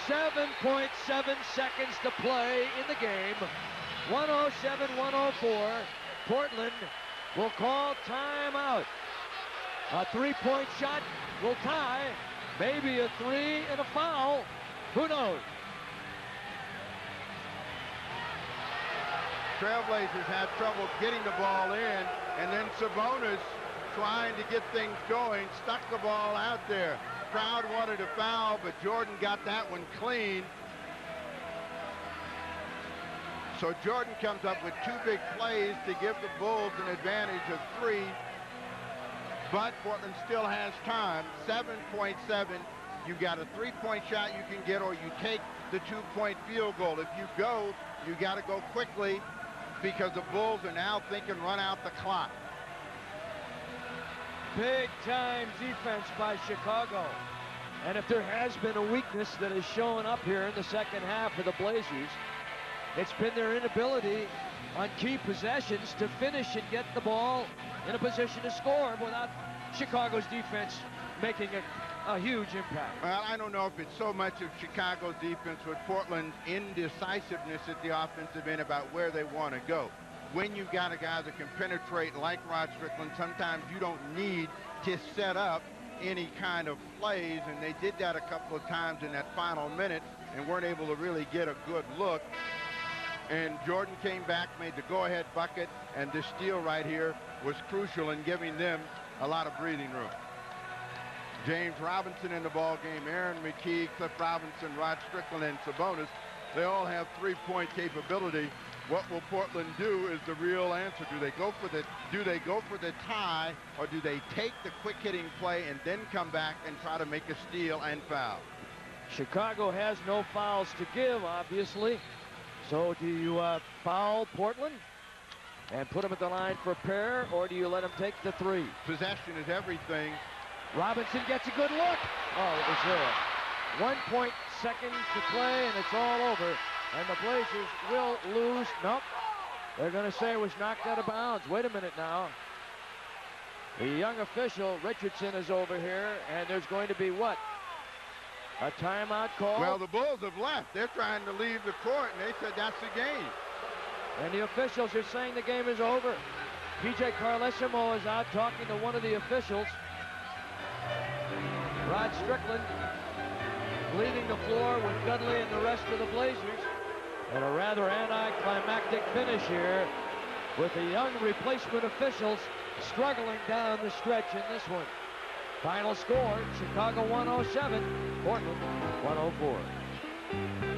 7.7 seconds to play in the game. 107-104. Portland will call timeout. A three-point shot will tie. Maybe a three and a foul. Who knows? Trailblazers had trouble getting the ball in, and then Sabonis trying to get things going, stuck the ball out there. Crowd wanted a foul, but Jordan got that one clean. So Jordan comes up with two big plays to give the Bulls an advantage of 3. But Portland still has time. 7.7. You've got a 3-point shot you can get, or you take the 2-point field goal. If you go, you got to go quickly, because the Bulls are now thinking run out the clock. Big time defense by Chicago. And if there has been a weakness that is showing up here in the second half for the Blazers, it's been their inability on key possessions to finish and get the ball in a position to score without Chicago's defense making a huge impact. Well, I don't know if it's so much of Chicago's defense with Portland's indecisiveness at the offensive end about where they want to go. When you've got a guy that can penetrate like Rod Strickland, sometimes you don't need to set up any kind of plays, and they did that a couple of times in that final minute and weren't able to really get a good look. And Jordan came back, made the go-ahead bucket, and this steal right here was crucial in giving them a lot of breathing room. James Robinson in the ball game, Aaron McKee, Cliff Robinson, Rod Strickland, and Sabonis. They all have three-point capability. What will Portland do is the real answer. Do they go for the tie, or do they take the quick hitting play and then come back and try to make a steal and foul? Chicago has no fouls to give, obviously. So do you foul Portland and put them at the line for a pair, or do you let them take the 3? Possession is everything. Robinson gets a good look. Oh, it was there. 1 seconds to play, and it's all over. And the Blazers will lose. Nope. They're going to say it was knocked out of bounds. Wait a minute now. The young official, Richardson, is over here, and there's going to be what? A timeout call? Well, the Bulls have left. They're trying to leave the court, and they said that's the game. And the officials are saying the game is over. P.J. Carlesimo is out talking to one of the officials. Rod Strickland leaving the floor with Dudley and the rest of the Blazers. And a rather anticlimactic finish here with the young replacement officials struggling down the stretch in this one. Final score, Chicago 107, Portland 104.